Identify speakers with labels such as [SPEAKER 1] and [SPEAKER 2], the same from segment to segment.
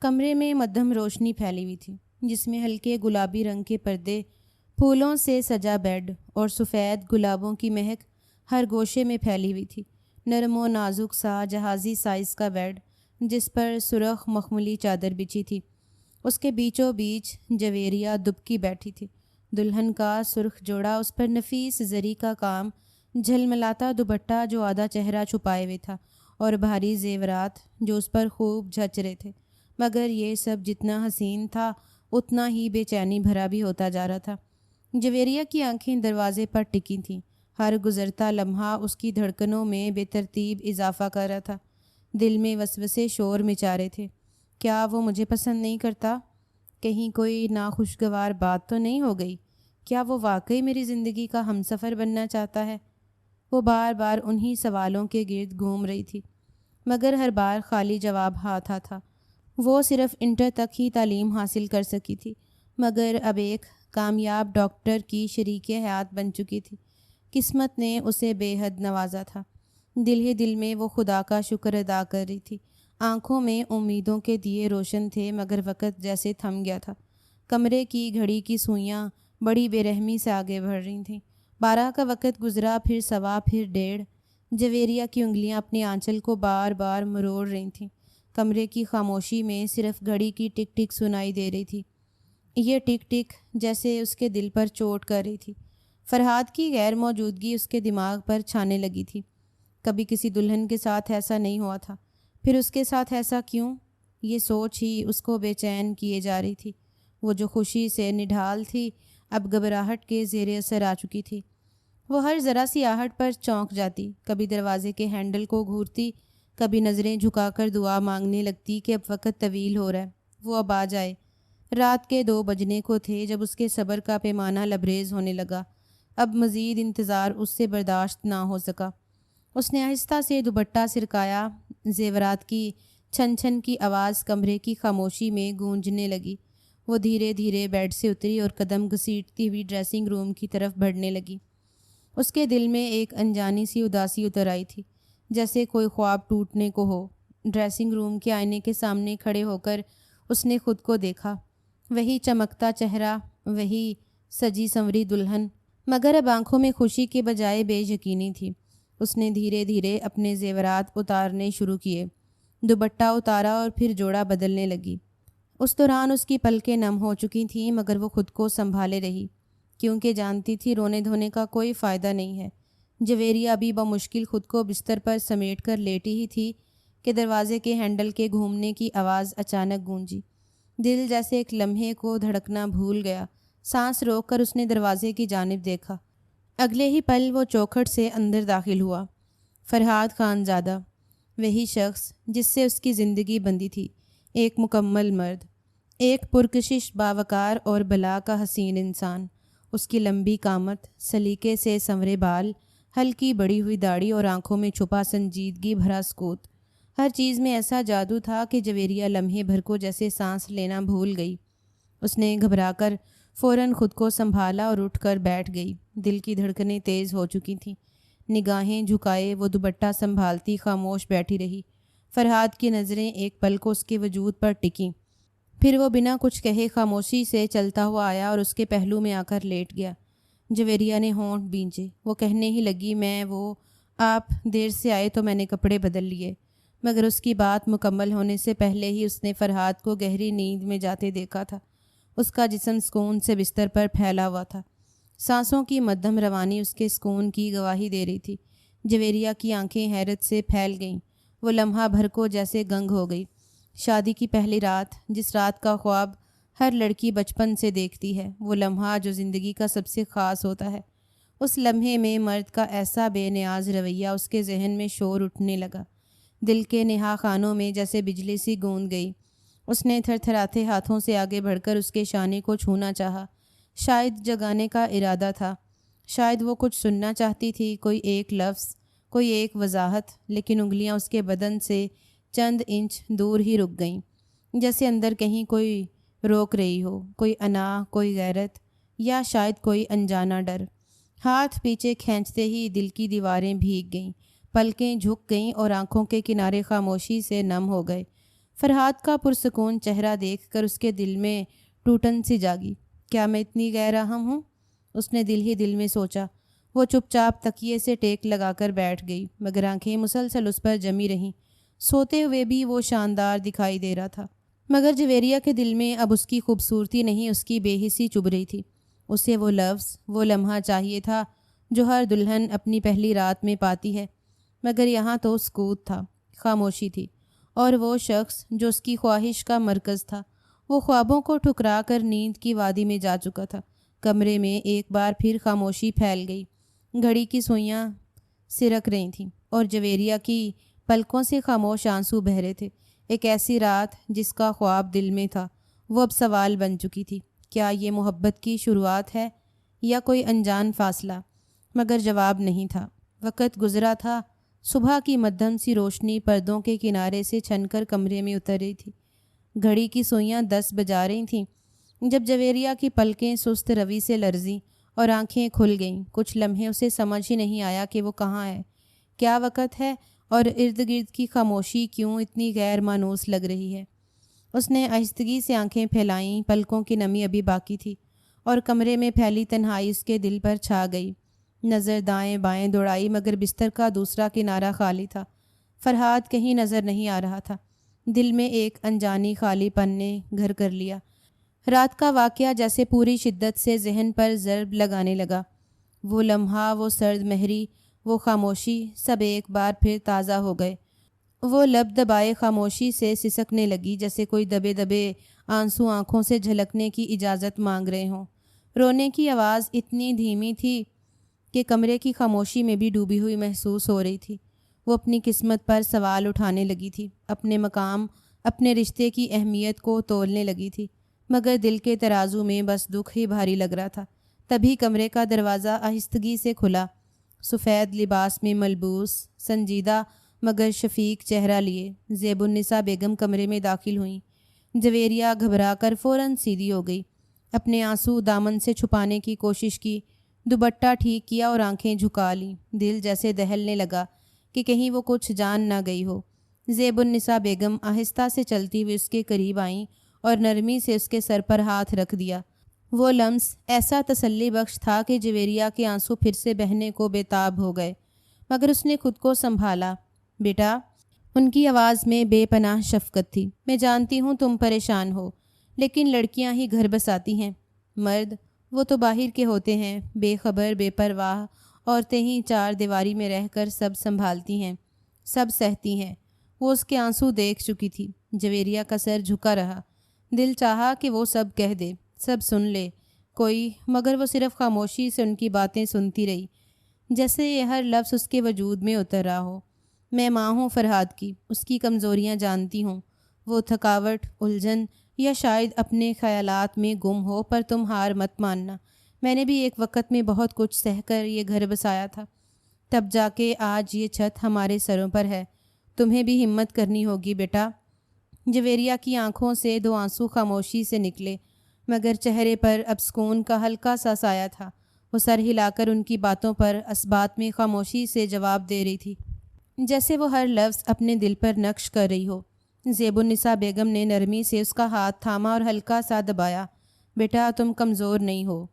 [SPEAKER 1] کمرے میں مدھم روشنی پھیلی ہوئی تھی، جس میں ہلکے گلابی رنگ کے پردے، پھولوں سے سجا بیڈ اور سفید گلابوں کی مہک ہر گوشے میں پھیلی ہوئی تھی۔ نرم و نازک سا جہازی سائز کا بیڈ جس پر سرخ مخملی چادر بچھی تھی، اس کے بیچوں بیچ جویریہ دبکی بیٹھی تھی۔ دلہن کا سرخ جوڑا، اس پر نفیس زری کا کام، جھلملاتا دوپٹہ جو آدھا چہرہ چھپائے ہوئے تھا، اور بھاری زیورات جو اس پر خوب جھچ رہے تھے، مگر یہ سب جتنا حسین تھا اتنا ہی بے چینی بھرا بھی ہوتا جا رہا تھا۔ جویریہ کی آنکھیں دروازے پر ٹکی تھیں، ہر گزرتا لمحہ اس کی دھڑکنوں میں بے ترتیب اضافہ کر رہا تھا۔ دل میں وسوسے شور مچا رہے تھے، کیا وہ مجھے پسند نہیں کرتا؟ کہیں کوئی ناخوشگوار بات تو نہیں ہو گئی؟ کیا وہ واقعی میری زندگی کا ہمسفر بننا چاہتا ہے؟ وہ بار بار انہی سوالوں کے گرد گھوم رہی تھی، مگر ہر بار خالی جواب ہاتھ تھا۔ وہ صرف انٹر تک ہی تعلیم حاصل کر سکی تھی، مگر اب ایک کامیاب ڈاکٹر کی شریک حیات بن چکی تھی۔ قسمت نے اسے بے حد نوازا تھا۔ دل ہی دل میں وہ خدا کا شکر ادا کر رہی تھی۔ آنکھوں میں امیدوں کے دیے روشن تھے، مگر وقت جیسے تھم گیا تھا۔ کمرے کی گھڑی کی سوئیاں بڑی بے رحمی سے آگے بڑھ رہی تھیں۔ 12 کا وقت گزرا، پھر سوا، پھر 1:30۔ جویریہ کی انگلیاں اپنے آنچل کو بار بار مروڑ رہی تھیں۔ کمرے کی خاموشی میں صرف گھڑی کی ٹک ٹک سنائی دے رہی تھی۔ یہ ٹک ٹک جیسے اس کے دل پر چوٹ کر رہی تھی۔ فرحاد کی غیر موجودگی اس کے دماغ پر چھانے لگی تھی۔ کبھی کسی دلہن کے ساتھ ایسا نہیں ہوا تھا، پھر اس کے ساتھ ایسا کیوں؟ یہ سوچ ہی اس کو بے چین کیے جا رہی تھی۔ وہ جو خوشی سے نڈھال تھی، اب گھبراہٹ کے زیر اثر آ چکی تھی۔ وہ ہر ذرا سی آہٹ پر چونک جاتی، کبھی دروازے کے ہینڈل کو گھورتی، کبھی نظریں جھکا کر دعا مانگنے لگتی کہ اب وقت طویل ہو رہا ہے، وہ اب آ جائے۔ رات کے 2 بجنے کو تھے جب اس کے صبر کا پیمانہ لبریز ہونے لگا۔ اب مزید انتظار اس سے برداشت نہ ہو سکا۔ اس نے آہستہ سے دوپٹہ سرکایا۔ زیورات کی چھن چھن کی آواز کمرے کی خاموشی میں گونجنے لگی۔ وہ دھیرے دھیرے بیڈ سے اتری اور قدم گھسیٹتی ہوئی ڈریسنگ روم کی طرف بڑھنے لگی۔ اس کے دل میں ایک انجانی سی اداسی اتر آئی تھی، جیسے کوئی خواب ٹوٹنے کو ہو۔ ڈریسنگ روم کے آئینے کے سامنے کھڑے ہو کر اس نے خود کو دیکھا، وہی چمکتا چہرہ، وہی سجی سنوری دلہن، مگر اب آنکھوں میں خوشی کے بجائے بے یقینی تھی۔ اس نے دھیرے دھیرے اپنے زیورات اتارنے شروع کیے، دوپٹہ اتارا اور پھر جوڑا بدلنے لگی۔ اس دوران اس کی پلکیں نم ہو چکی تھیں، مگر وہ خود کو سنبھالے رہی، کیونکہ جانتی تھی رونے دھونے کا کوئی فائدہ نہیں ہے۔ جویریہ ابھی بمشکل خود کو بستر پر سمیٹ کر لیٹی ہی تھی کہ دروازے کے ہینڈل کے گھومنے کی آواز اچانک گونجی۔ دل جیسے ایک لمحے کو دھڑکنا بھول گیا۔ سانس روک کر اس نے دروازے کی جانب دیکھا۔ اگلے ہی پل وہ چوکھٹ سے اندر داخل ہوا۔ فرحاد خان زادہ، وہی شخص جس سے اس کی زندگی بندھی تھی، ایک مکمل مرد، ایک پرکشش، باوقار اور بلا کا حسین انسان۔ اس کی لمبی قامت، سلیقے سے سنورے بال، ہلکی بڑی ہوئی داڑھی اور آنکھوں میں چھپا سنجیدگی بھرا سکوت، ہر چیز میں ایسا جادو تھا کہ جویریہ لمحے بھر کو جیسے سانس لینا بھول گئی۔ اس نے گھبرا کر فوراً خود کو سنبھالا اور اٹھ کر بیٹھ گئی۔ دل کی دھڑکنیں تیز ہو چکی تھیں۔ نگاہیں جھکائے وہ دوپٹہ سنبھالتی خاموش بیٹھی رہی۔ فرحاد کی نظریں ایک پل کو اس کے وجود پر ٹکیں، پھر وہ بنا کچھ کہے خاموشی سے چلتا ہوا آیا اور اس کے پہلو میں آ کر لیٹ گیا۔ جویریہ نے ہونٹ بھینچے۔ وہ کہنے ہی لگی، آپ دیر سے آئے تو میں نے کپڑے بدل لیے، مگر اس کی بات مکمل ہونے سے پہلے ہی اس نے فرحاد کو گہری نیند میں جاتے دیکھا تھا۔ اس کا جسم سکون سے بستر پر پھیلا ہوا تھا۔ سانسوں کی مدھم روانی اس کے سکون کی گواہی دے رہی تھی۔ جویریہ کی آنکھیں حیرت سے پھیل گئیں۔ وہ لمحہ بھر کو جیسے گنگ ہو گئی۔ شادی کی پہلی رات، جس رات کا خواب ہر لڑکی بچپن سے دیکھتی ہے، وہ لمحہ جو زندگی کا سب سے خاص ہوتا ہے، اس لمحے میں مرد کا ایسا بے نیاز رویہ اس کے ذہن میں شور اٹھنے لگا۔ دل کے نہا خانوں میں جیسے بجلی سی گونج گئی۔ اس نے تھر تھراتے ہاتھوں سے آگے بڑھ کر اس کے شانے کو چھونا چاہا۔ شاید جگانے کا ارادہ تھا، شاید وہ کچھ سننا چاہتی تھی، کوئی ایک لفظ، کوئی ایک وضاحت، لیکن انگلیاں اس کے بدن سے چند انچ دور ہی رک گئیں، جیسے اندر کہیں کوئی روک رہی ہو، کوئی انا، کوئی غیرت، یا شاید کوئی انجانا ڈر۔ ہاتھ پیچھے کھینچتے ہی دل کی دیواریں بھیگ گئیں، پلکیں جھک گئیں اور آنکھوں کے کنارے خاموشی سے نم ہو گئے۔ فرحاد کا پرسکون چہرہ دیکھ کر اس کے دل میں ٹوٹن سی جاگی۔ کیا میں اتنی غیر اہم ہوں؟ اس نے دل ہی دل میں سوچا۔ وہ چپ چاپ تکیے سے ٹیک لگا کر بیٹھ گئی، مگر آنکھیں مسلسل اس پر جمی رہیں۔ سوتے ہوئے بھی وہ شاندار دکھائی دے رہا تھا، مگر جویریہ کے دل میں اب اس کی خوبصورتی نہیں، اس کی بے حسی چبھ رہی تھی۔ اسے وہ لفظ، وہ لمحہ چاہیے تھا جو ہر دلہن اپنی پہلی رات میں پاتی ہے، مگر یہاں تو سکوت تھا، خاموشی تھی، اور وہ شخص جو اس کی خواہش کا مرکز تھا وہ خوابوں کو ٹھکرا کر نیند کی وادی میں جا چکا تھا۔ کمرے میں ایک بار پھر خاموشی پھیل گئی۔ گھڑی کی سوئیاں سرک رہی تھیں اور جویریہ کی پلکوں سے خاموش آنسو بہہ رہے تھے۔ ایک ایسی رات جس کا خواب دل میں تھا وہ اب سوال بن چکی تھی، کیا یہ محبت کی شروعات ہے یا کوئی انجان فاصلہ؟ مگر جواب نہیں تھا۔ وقت گزرا تھا، صبح کی مدھم سی روشنی پردوں کے کنارے سے چھن کر کمرے میں اتر رہی تھی۔ گھڑی کی سوئیاں 10 بجا رہی تھیں جب جویریہ کی پلکیں سست روی سے لرزیں اور آنکھیں کھل گئیں۔ کچھ لمحے اسے سمجھ ہی نہیں آیا کہ وہ کہاں ہے، کیا وقت ہے، اور ارد گرد کی خاموشی کیوں اتنی غیر مانوس لگ رہی ہے۔ اس نے آہستگی سے آنکھیں پھیلائیں، پلکوں کی نمی ابھی باقی تھی اور کمرے میں پھیلی تنہائی اس کے دل پر چھا گئی۔ نظر دائیں بائیں دوڑائی مگر بستر کا دوسرا کنارہ خالی تھا۔ فرحاد کہیں نظر نہیں آ رہا تھا۔ دل میں ایک انجانی خالی پن نے گھر کر لیا۔ رات کا واقعہ جیسے پوری شدت سے ذہن پر ضرب لگانے لگا۔ وہ لمحہ، وہ سرد مہری، وہ خاموشی، سب ایک بار پھر تازہ ہو گئے۔ وہ لب دبائے خاموشی سے سسکنے لگی، جیسے کوئی دبے دبے آنسو آنکھوں سے جھلکنے کی اجازت مانگ رہے ہوں۔ رونے کی آواز اتنی دھیمی تھی کہ کمرے کی خاموشی میں بھی ڈوبی ہوئی محسوس ہو رہی تھی۔ وہ اپنی قسمت پر سوال اٹھانے لگی تھی، اپنے مقام، اپنے رشتے کی اہمیت کو تولنے لگی تھی، مگر دل کے ترازو میں بس دکھ ہی بھاری لگ رہا تھا۔ تبھی کمرے کا دروازہ آہستگی سے کھلا۔ سفید لباس میں ملبوس، سنجیدہ مگر شفیق چہرہ لیے زیب النساء بیگم کمرے میں داخل ہوئیں۔ جویریہ گھبرا کر فوراً سیدھی ہو گئی، اپنے آنسو دامن سے چھپانے کی کوشش کی، دوپٹہ ٹھیک کیا اور آنکھیں جھکا لیں۔ دل جیسے دہلنے لگا کہ کہیں وہ کچھ جان نہ گئی ہو۔ زیب النساء بیگم آہستہ سے چلتی ہوئی اس کے قریب آئیں اور نرمی سے اس کے سر پر ہاتھ رکھ دیا۔ وہ لمس ایسا تسلی بخش تھا کہ جویریہ کے آنسو پھر سے بہنے کو بے تاب ہو گئے، مگر اس نے خود کو سنبھالا۔ بیٹا، ان کی آواز میں بے پناہ شفقت تھی، میں جانتی ہوں تم پریشان ہو، لیکن لڑکیاں ہی گھر بساتی ہیں، مرد وہ تو باہر کے ہوتے ہیں، بے خبر بے پرواہ۔ عورتیں ہی چار دیواری میں رہ کر سب سنبھالتی ہیں، سب سہتی ہیں۔ وہ اس کے آنسو دیکھ چکی تھی۔ جویریہ کا سر جھکا رہا۔ دل چاہا کہ وہ سب کہہ دے، سب سن لے کوئی، مگر وہ صرف خاموشی سے ان کی باتیں سنتی رہی، جیسے یہ ہر لفظ اس کے وجود میں اتر رہا ہو۔ میں ماں ہوں فرحاد کی، اس کی کمزوریاں جانتی ہوں، وہ تھکاوٹ، الجھن یا شاید اپنے خیالات میں گم ہو، پر تم ہار مت ماننا۔ میں نے بھی ایک وقت میں بہت کچھ سہ کر یہ گھر بسایا تھا، تب جا کے آج یہ چھت ہمارے سروں پر ہے۔ تمہیں بھی ہمت کرنی ہوگی بیٹا۔ جویریہ کی آنکھوں سے 2 آنسو خاموشی سے نکلے، مگر چہرے پر اب سکون کا ہلکا سا سایہ تھا۔ وہ سر ہلا کر ان کی باتوں پر اثبات میں خاموشی سے جواب دے رہی تھی، جیسے وہ ہر لفظ اپنے دل پر نقش کر رہی ہو۔ زیب النساء بیگم نے نرمی سے اس کا ہاتھ تھاما اور ہلکا سا دبایا۔ بیٹا، تم کمزور نہیں ہو،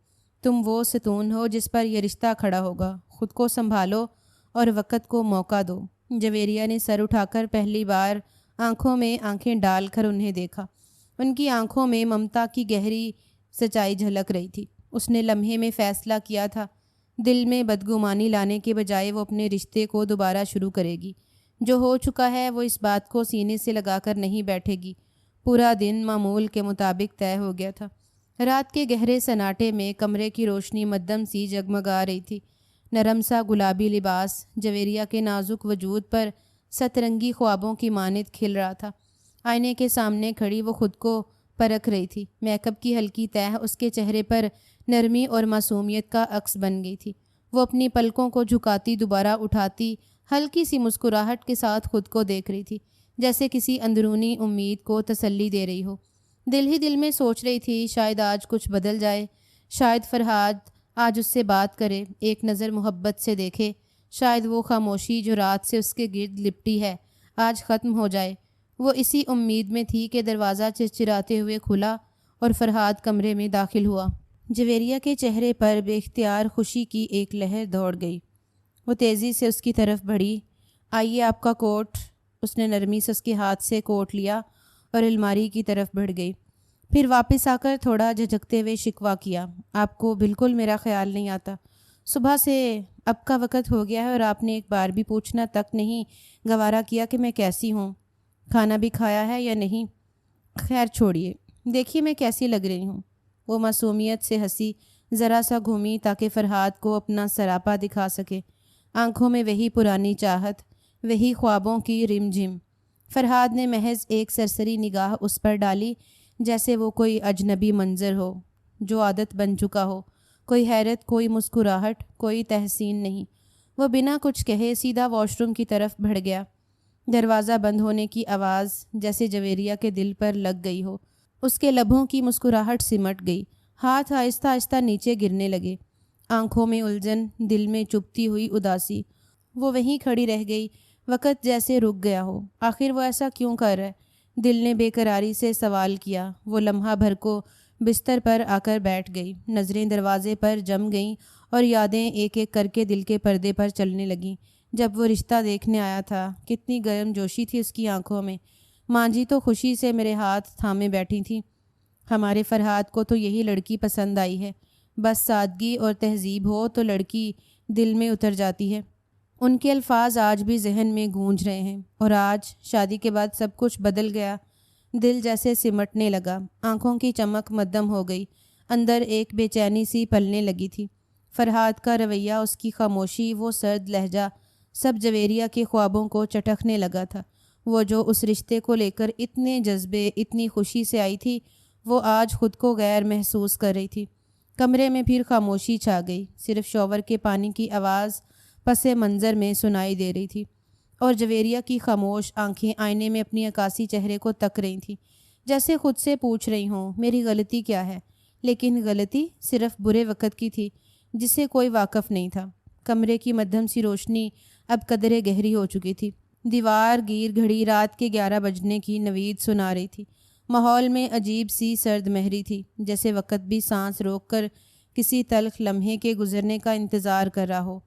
[SPEAKER 1] تم وہ ستون ہو جس پر یہ رشتہ کھڑا ہوگا۔ خود کو سنبھالو اور وقت کو موقع دو۔ جویریہ نے سر اٹھا کر پہلی بار آنکھوں میں آنکھیں ڈال کر انہیں دیکھا۔ ان کی آنکھوں میں ممتا کی گہری سچائی جھلک رہی تھی۔ اس نے لمحے میں فیصلہ کیا تھا، دل میں بدگمانی لانے کے بجائے وہ اپنے رشتے کو دوبارہ شروع کرے گی۔ جو ہو چکا ہے وہ اس بات کو سینے سے لگا کر نہیں بیٹھے گی۔ پورا دن معمول کے مطابق طے ہو گیا تھا۔ رات کے گہرے سناٹے میں کمرے کی روشنی مدھم سی جگمگا رہی تھی۔ نرم سا گلابی لباس جویریہ کے نازک وجود پر سترنگی خوابوں کی مانند کھل رہا تھا۔ آئینے کے سامنے کھڑی وہ خود کو پرکھ رہی تھی۔ میک اپ کی ہلکی تہ اس کے چہرے پر نرمی اور معصومیت کا عکس بن گئی تھی۔ وہ اپنی پلکوں کو جھکاتی، دوبارہ اٹھاتی، ہلکی سی مسکراہٹ کے ساتھ خود کو دیکھ رہی تھی، جیسے کسی اندرونی امید کو تسلی دے رہی ہو۔ دل ہی دل میں سوچ رہی تھی، شاید آج کچھ بدل جائے، شاید فرحاد آج اس سے بات کرے، ایک نظر محبت سے دیکھے، شاید وہ خاموشی جو رات سے اس کے گرد لپٹی ہے آج ختم ہو جائے۔ وہ اسی امید میں تھی کہ دروازہ چرچراتے ہوئے کھلا اور فرحاد کمرے میں داخل ہوا۔ جویریہ کے چہرے پر بے اختیار خوشی کی ایک لہر دوڑ گئی۔ وہ تیزی سے اس کی طرف بڑھی۔ آئیے آپ کا کوٹ۔ اس نے نرمی سے اس کے ہاتھ سے کوٹ لیا اور الماری کی طرف بڑھ گئی۔ پھر واپس آ کر تھوڑا جھجکتے ہوئے شکوہ کیا، آپ کو بالکل میرا خیال نہیں آتا۔ صبح سے اب کا وقت ہو گیا ہے اور آپ نے ایک بار بھی پوچھنا تک نہیں گوارا کیا کہ میں کیسی ہوں، کھانا بھی کھایا ہے یا نہیں۔ خیر چھوڑیے، دیکھیے میں کیسی لگ رہی ہوں۔ وہ معصومیت سے ہنسی، ذرا سا گھومی تاکہ فرحاد کو اپنا سراپا دکھا سکے۔ آنکھوں میں وہی پرانی چاہت، وہی خوابوں کی رم جھم۔ فرحاد نے محض ایک سرسری نگاہ اس پر ڈالی، جیسے وہ کوئی اجنبی منظر ہو جو عادت بن چکا ہو۔ کوئی حیرت، کوئی مسکراہٹ، کوئی تحسین نہیں۔ وہ بنا کچھ کہے سیدھا واش روم کی طرف بڑھ گیا۔ دروازہ بند ہونے کی آواز جیسے جویریہ کے دل پر لگ گئی ہو۔ اس کے لبوں کی مسکراہٹ سمٹ گئی، ہاتھ آہستہ آہستہ نیچے گرنے لگے، آنکھوں میں الجھن، دل میں چپتی ہوئی اداسی۔ وہ وہیں کھڑی رہ گئی، وقت جیسے رک گیا ہو۔ آخر وہ ایسا کیوں کر رہا ہے؟ دل نے بے قراری سے سوال کیا۔ وہ لمحہ بھر کو بستر پر آ کر بیٹھ گئی، نظریں دروازے پر جم گئیں اور یادیں ایک ایک کر کے دل کے پردے پر چلنے لگیں۔ جب وہ رشتہ دیکھنے آیا تھا کتنی گرم جوشی تھی اس کی آنکھوں میں۔ ماں جی تو خوشی سے میرے ہاتھ تھامے بیٹھی تھیں۔ ہمارے فرحاد کو تو یہی لڑکی پسند آئی ہے، بس سادگی اور تہذیب ہو تو لڑکی دل میں اتر جاتی ہے۔ ان کے الفاظ آج بھی ذہن میں گونج رہے ہیں، اور آج شادی کے بعد سب کچھ بدل گیا۔ دل جیسے سمٹنے لگا، آنکھوں کی چمک مدھم ہو گئی، اندر ایک بے چینی سی پلنے لگی تھی۔ فرحاد کا رویہ، اس کی خاموشی، وہ سرد لہجہ، سب جویریہ کے خوابوں کو چٹکنے لگا تھا۔ وہ جو اس رشتے کو لے کر اتنے جذبے، اتنی خوشی سے آئی تھی، وہ آج خود کو غیر محسوس کر رہی تھی۔ کمرے میں پھر خاموشی چھا گئی، صرف شاور کے پانی کی آواز پس منظر میں سنائی دے رہی تھی، اور جویریہ کی خاموش آنکھیں آئینے میں اپنی عکاسی چہرے کو تک رہی تھیں، جیسے خود سے پوچھ رہی ہوں میری غلطی کیا ہے۔ لیکن غلطی صرف برے وقت کی تھی جس سے کوئی واقف نہیں تھا۔ کمرے کی مدھم سی روشنی اب قدرے گہری ہو چکی تھی۔ دیوار گیر گھڑی رات کے 11 بجنے کی نوید سنا رہی تھی۔ ماحول میں عجیب سی سرد مہری تھی، جیسے وقت بھی سانس روک کر کسی تلخ لمحے کے گزرنے کا انتظار کر رہا ہو۔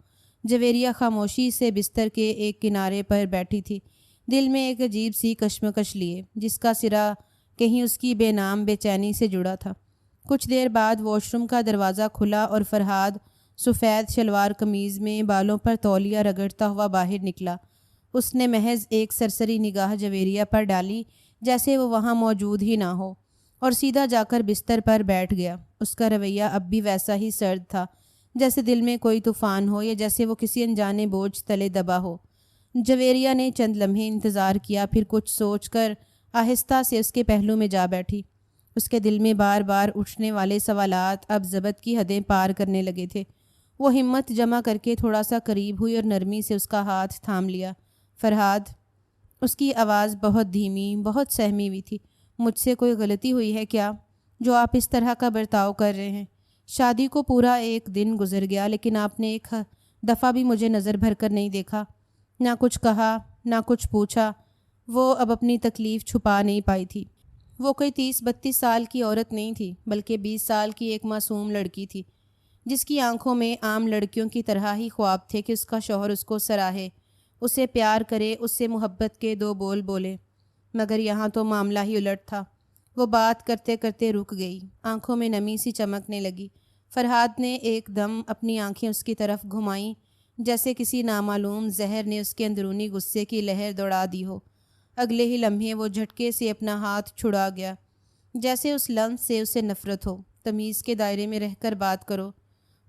[SPEAKER 1] جویریہ خاموشی سے بستر کے ایک کنارے پر بیٹھی تھی، دل میں ایک عجیب سی کشمکش لیے، جس کا سرا کہیں اس کی بے نام بے چینی سے جڑا تھا۔ کچھ دیر بعد واش روم کا دروازہ کھلا اور فرحاد سفید شلوار قمیض میں بالوں پر تولیہ رگڑتا ہوا باہر نکلا۔ اس نے محض ایک سرسری نگاہ جویریہ پر ڈالی، جیسے وہ وہاں موجود ہی نہ ہو، اور سیدھا جا کر بستر پر بیٹھ گیا۔ اس کا رویہ اب بھی ویسا ہی سرد تھا، جیسے دل میں کوئی طوفان ہو یا جیسے وہ کسی انجانے بوجھ تلے دبا ہو۔ جویریہ نے چند لمحے انتظار کیا، پھر کچھ سوچ کر آہستہ سے اس کے پہلو میں جا بیٹھی۔ اس کے دل میں بار بار اٹھنے والے سوالات اب ضبط کی حدیں پار کرنے لگے تھے۔ وہ ہمت جمع کر کے تھوڑا سا قریب ہوئی اور نرمی سے اس کا ہاتھ تھام لیا۔ فرحاد، اس کی آواز بہت دھیمی، بہت سہمی ہوئی تھی، مجھ سے کوئی غلطی ہوئی ہے کیا، جو آپ اس طرح کا برتاؤ کر رہے ہیں؟ شادی کو پورا ایک دن گزر گیا، لیکن آپ نے ایک دفعہ بھی مجھے نظر بھر کر نہیں دیکھا، نہ کچھ کہا، نہ کچھ پوچھا۔ وہ اب اپنی تکلیف چھپا نہیں پائی تھی۔ وہ کوئی 30-32 سال کی عورت نہیں تھی، بلکہ 20 سال کی ایک معصوم لڑکی تھی، جس کی آنکھوں میں عام لڑکیوں کی طرح ہی خواب تھے کہ اس کا شوہر اس کو سراہے، اسے پیار کرے، اس سے محبت کے 2 بول بولے۔ مگر یہاں تو معاملہ ہی الٹ تھا۔ وہ بات کرتے کرتے رک گئی، آنکھوں میں نمی سی چمکنے لگی۔ فرحاد نے ایک دم اپنی آنکھیں اس کی طرف گھمائیں، جیسے کسی نامعلوم زہر نے اس کے اندرونی غصے کی لہر دوڑا دی ہو۔ اگلے ہی لمحے وہ جھٹکے سے اپنا ہاتھ چھڑا گیا، جیسے اس لفظ سے اسے نفرت ہو۔ تمیز کے دائرے میں رہ کر بات کرو۔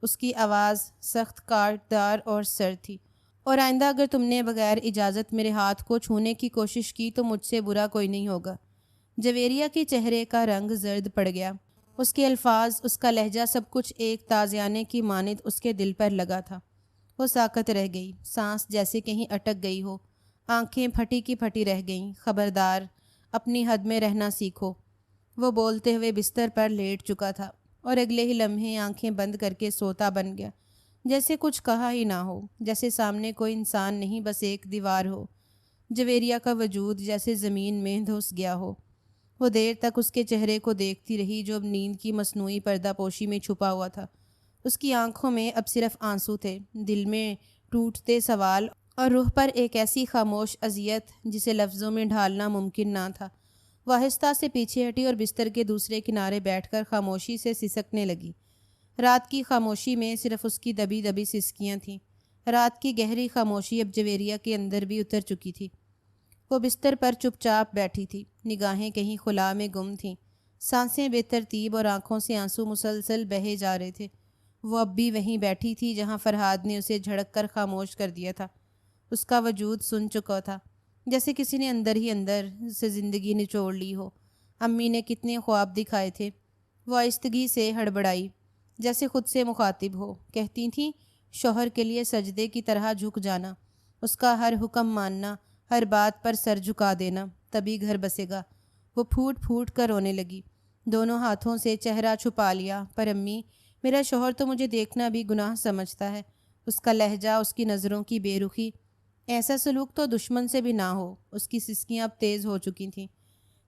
[SPEAKER 1] اس کی آواز سخت، کاٹدار اور سرد تھی۔ اور آئندہ اگر تم نے بغیر اجازت میرے ہاتھ کو چھونے کی کوشش کی تو مجھ سے برا کوئی نہیں ہوگا۔ جویریہ کے چہرے کا رنگ زرد پڑ گیا۔ اس کے الفاظ، اس کا لہجہ، سب کچھ ایک تازیانے کی مانند اس کے دل پر لگا تھا۔ وہ ساکت رہ گئی، سانس جیسے کہیں اٹک گئی ہو، آنکھیں پھٹی کی پھٹی رہ گئیں۔ خبردار، اپنی حد میں رہنا سیکھو۔ وہ بولتے ہوئے بستر پر لیٹ چکا تھا، اور اگلے ہی لمحے آنکھیں بند کر کے سوتا بن گیا، جیسے کچھ کہا ہی نہ ہو، جیسے سامنے کوئی انسان نہیں، بس ایک دیوار ہو۔ جویریہ کا وجود جیسے زمین میں دھس گیا ہو۔ وہ دیر تک اس کے چہرے کو دیکھتی رہی جو اب نیند کی مصنوعی پردہ پوشی میں چھپا ہوا تھا۔ اس کی آنکھوں میں اب صرف آنسو تھے، دل میں ٹوٹتے سوال اور روح پر ایک ایسی خاموش اذیت جسے لفظوں میں ڈھالنا ممکن نہ تھا۔ وہ آہستہ سے پیچھے ہٹی اور بستر کے دوسرے کنارے بیٹھ کر خاموشی سے سسکنے لگی۔ رات کی خاموشی میں صرف اس کی دبی دبی سسکیاں تھیں۔ رات کی گہری خاموشی اب جویریہ کے اندر بھی اتر چکی تھی۔ وہ بستر پر چپ چاپ بیٹھی تھی، نگاہیں کہیں خلا میں گم تھیں، سانسیں بے ترتیب اور آنکھوں سے آنسو مسلسل بہے جا رہے تھے۔ وہ اب بھی وہیں بیٹھی تھی جہاں فرہاد نے اسے جھڑک کر خاموش کر دیا تھا۔ اس کا وجود سن چکا تھا، جیسے کسی نے اندر ہی اندر سے زندگی نچوڑ لی ہو۔ امی نے کتنے خواب دکھائے تھے، وہ آہستگی سے ہڑبڑائی، جیسے خود سے مخاطب ہو۔ کہتی تھیں شوہر کے لیے سجدے کی طرح جھک جانا، اس کا ہر حکم ماننا، ہر بات پر سر جھکا دینا، تبھی گھر بسے گا۔ وہ پھوٹ پھوٹ کر رونے لگی، دونوں ہاتھوں سے چہرہ چھپا لیا۔ پر امی، میرا شوہر تو مجھے دیکھنا بھی گناہ سمجھتا ہے، اس کا لہجہ، اس کی نظروں کی بے رخی، ایسا سلوک تو دشمن سے بھی نہ ہو۔ اس کی سسکیاں اب تیز ہو چکی تھیں،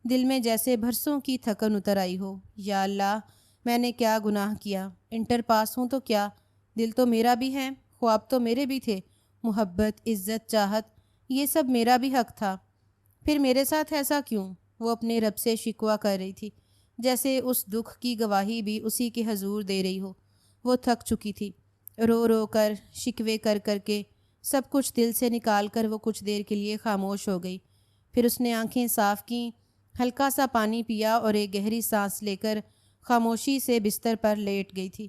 [SPEAKER 1] دل میں جیسے برسوں کی تھکن اتر آئی ہو۔ یا اللہ، میں نے کیا گناہ کیا؟ انٹر پاس ہوں تو کیا، دل تو میرا بھی ہے، خواب تو میرے بھی تھے، محبت، عزت، چاہت، یہ سب میرا بھی حق تھا، پھر میرے ساتھ ایسا کیوں؟ وہ اپنے رب سے شکوہ کر رہی تھی، جیسے اس دکھ کی گواہی بھی اسی کے حضور دے رہی ہو۔ وہ تھک چکی تھی، رو رو کر، شکوے کر کر کے، سب کچھ دل سے نکال کر وہ کچھ دیر کے لیے خاموش ہو گئی۔ پھر اس نے آنکھیں صاف کیں، ہلکا سا پانی پیا اور ایک گہری سانس لے کر خاموشی سے بستر پر لیٹ گئی تھی۔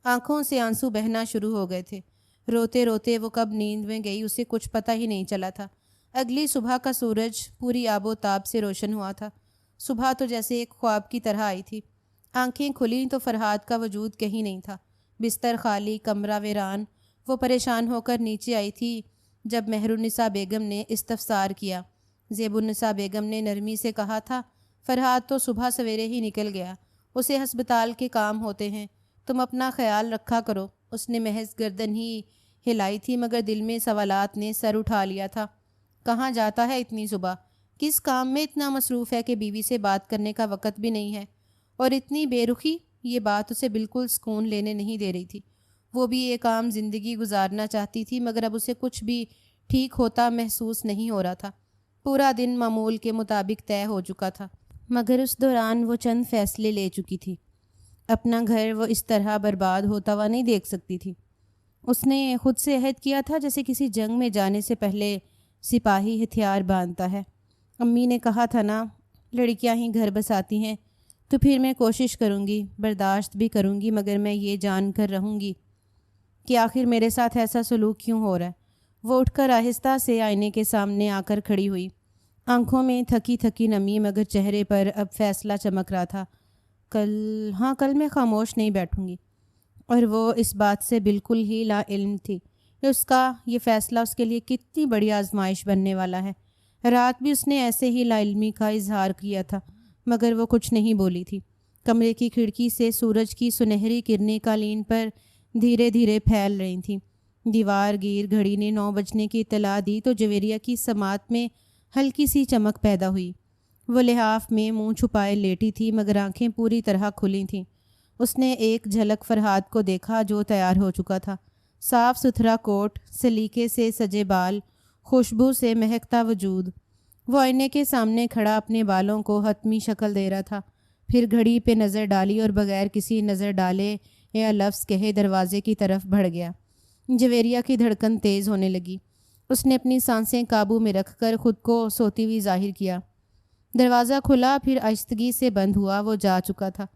[SPEAKER 1] آنکھوں سے آنسو بہنا شروع ہو گئے تھے۔ روتے روتے وہ کب نیند میں گئی اسے کچھ پتہ ہی نہیں چلا تھا۔ اگلی صبح کا سورج پوری آب و تاب سے روشن ہوا تھا۔ صبح تو جیسے ایک خواب کی طرح آئی تھی۔ آنکھیں کھلیں تو فرہاد کا وجود کہیں نہیں تھا، بستر خالی، کمرہ ویران۔ وہ پریشان ہو کر نیچے آئی تھی جب مہرالنساء بیگم نے استفسار کیا۔ زیب النساء بیگم نے نرمی سے کہا تھا، فرہاد تو صبح سویرے ہی نکل گیا، اسے ہسپتال کے کام ہوتے ہیں، تم اپنا خیال رکھا کرو۔ اس نے محض گردن ہی ہلائی تھی مگر دل میں سوالات نے سر اٹھا لیا تھا۔ کہاں جاتا ہے اتنی صبح؟ کس کام میں اتنا مصروف ہے کہ بیوی سے بات کرنے کا وقت بھی نہیں ہے؟ اور اتنی بے رخی، یہ بات اسے بالکل سکون لینے نہیں دے رہی تھی۔ وہ بھی ایک عام زندگی گزارنا چاہتی تھی مگر اب اسے کچھ بھی ٹھیک ہوتا محسوس نہیں ہو رہا تھا۔ پورا دن معمول کے مطابق طے ہو چکا تھا مگر اس دوران وہ چند فیصلے لے چکی تھی۔ اپنا گھر وہ اس طرح برباد ہوتا ہوا نہیں دیکھ سکتی تھی۔ اس نے خود سے عہد کیا تھا جیسے کسی جنگ میں جانے سے پہلے سپاہی ہتھیار باندھتا ہے۔ امی نے کہا تھا نا، لڑکیاں ہی گھر بساتی ہیں، تو پھر میں کوشش کروں گی، برداشت بھی کروں گی، مگر میں یہ جان کر رہوں گی کہ آخر میرے ساتھ ایسا سلوک کیوں ہو رہا ہے۔ وہ اٹھ کر آہستہ سے آئینے کے سامنے آ کر کھڑی ہوئی، آنکھوں میں تھکی تھکی نمی مگر چہرے پر اب فیصلہ چمک رہا تھا۔ کل میں خاموش نہیں بیٹھوں گی۔ اور وہ اس بات سے بالکل ہی لا علم تھی کہ اس کا یہ فیصلہ اس کے لیے کتنی بڑی آزمائش بننے والا ہے۔ رات بھی اس نے ایسے ہی لا علمی کا اظہار کیا تھا مگر وہ کچھ نہیں بولی تھی۔ کمرے کی کھڑکی سے سورج کی سنہری کرنیں قالین پر دھیرے دھیرے پھیل رہی تھیں۔ دیوار گیر گھڑی نے 9 بجنے کی اطلاع دی تو جویریہ کی سماعت میں ہلکی سی چمک پیدا ہوئی۔ وہ لحاف میں منہ چھپائے لیٹی تھی مگر آنکھیں پوری طرح کھلی تھیں۔ اس نے ایک جھلک فرہاد کو دیکھا جو تیار ہو چکا تھا، صاف ستھرا کوٹ، سلیقے سے سجے بال، خوشبو سے مہکتا وجود۔ وہ آئینے کے سامنے کھڑا اپنے بالوں کو حتمی شکل دے رہا تھا، پھر گھڑی پہ نظر ڈالی اور بغیر کسی نظر ڈالے یا لفظ کہے دروازے کی طرف بڑھ گیا۔ جویریہ کی دھڑکن تیز ہونے لگی۔ اس نے اپنی سانسیں قابو میں رکھ کر خود کو سوتی ہوئی ظاہر کیا۔ دروازہ کھلا پھر آہستگی سے بند ہوا۔ وہ جا چکا تھا۔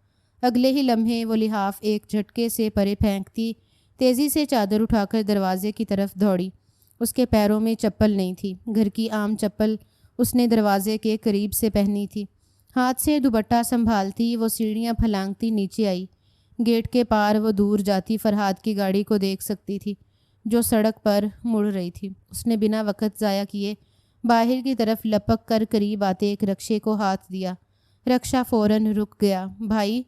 [SPEAKER 1] اگلے ہی لمحے وہ لحاف ایک جھٹکے سے پرے پھینکتی تیزی سے چادر اٹھا کر دروازے کی طرف دوڑی۔ اس کے پیروں میں چپل نہیں تھی، گھر کی عام چپل اس نے دروازے کے قریب سے پہنی تھی۔ ہاتھ سے دوپٹہ سنبھالتی وہ سیڑھیاں پھلانگتی نیچے آئی۔ گیٹ کے پار وہ دور جاتی فرہاد کی گاڑی کو دیکھ سکتی تھی جو سڑک پر مڑ رہی تھی۔ اس نے بنا وقت ضائع کیے باہر کی طرف لپک کر قریب آتے ایک رکشے کو ہاتھ دیا۔ رکشہ فوراً رک گیا۔ بھائی،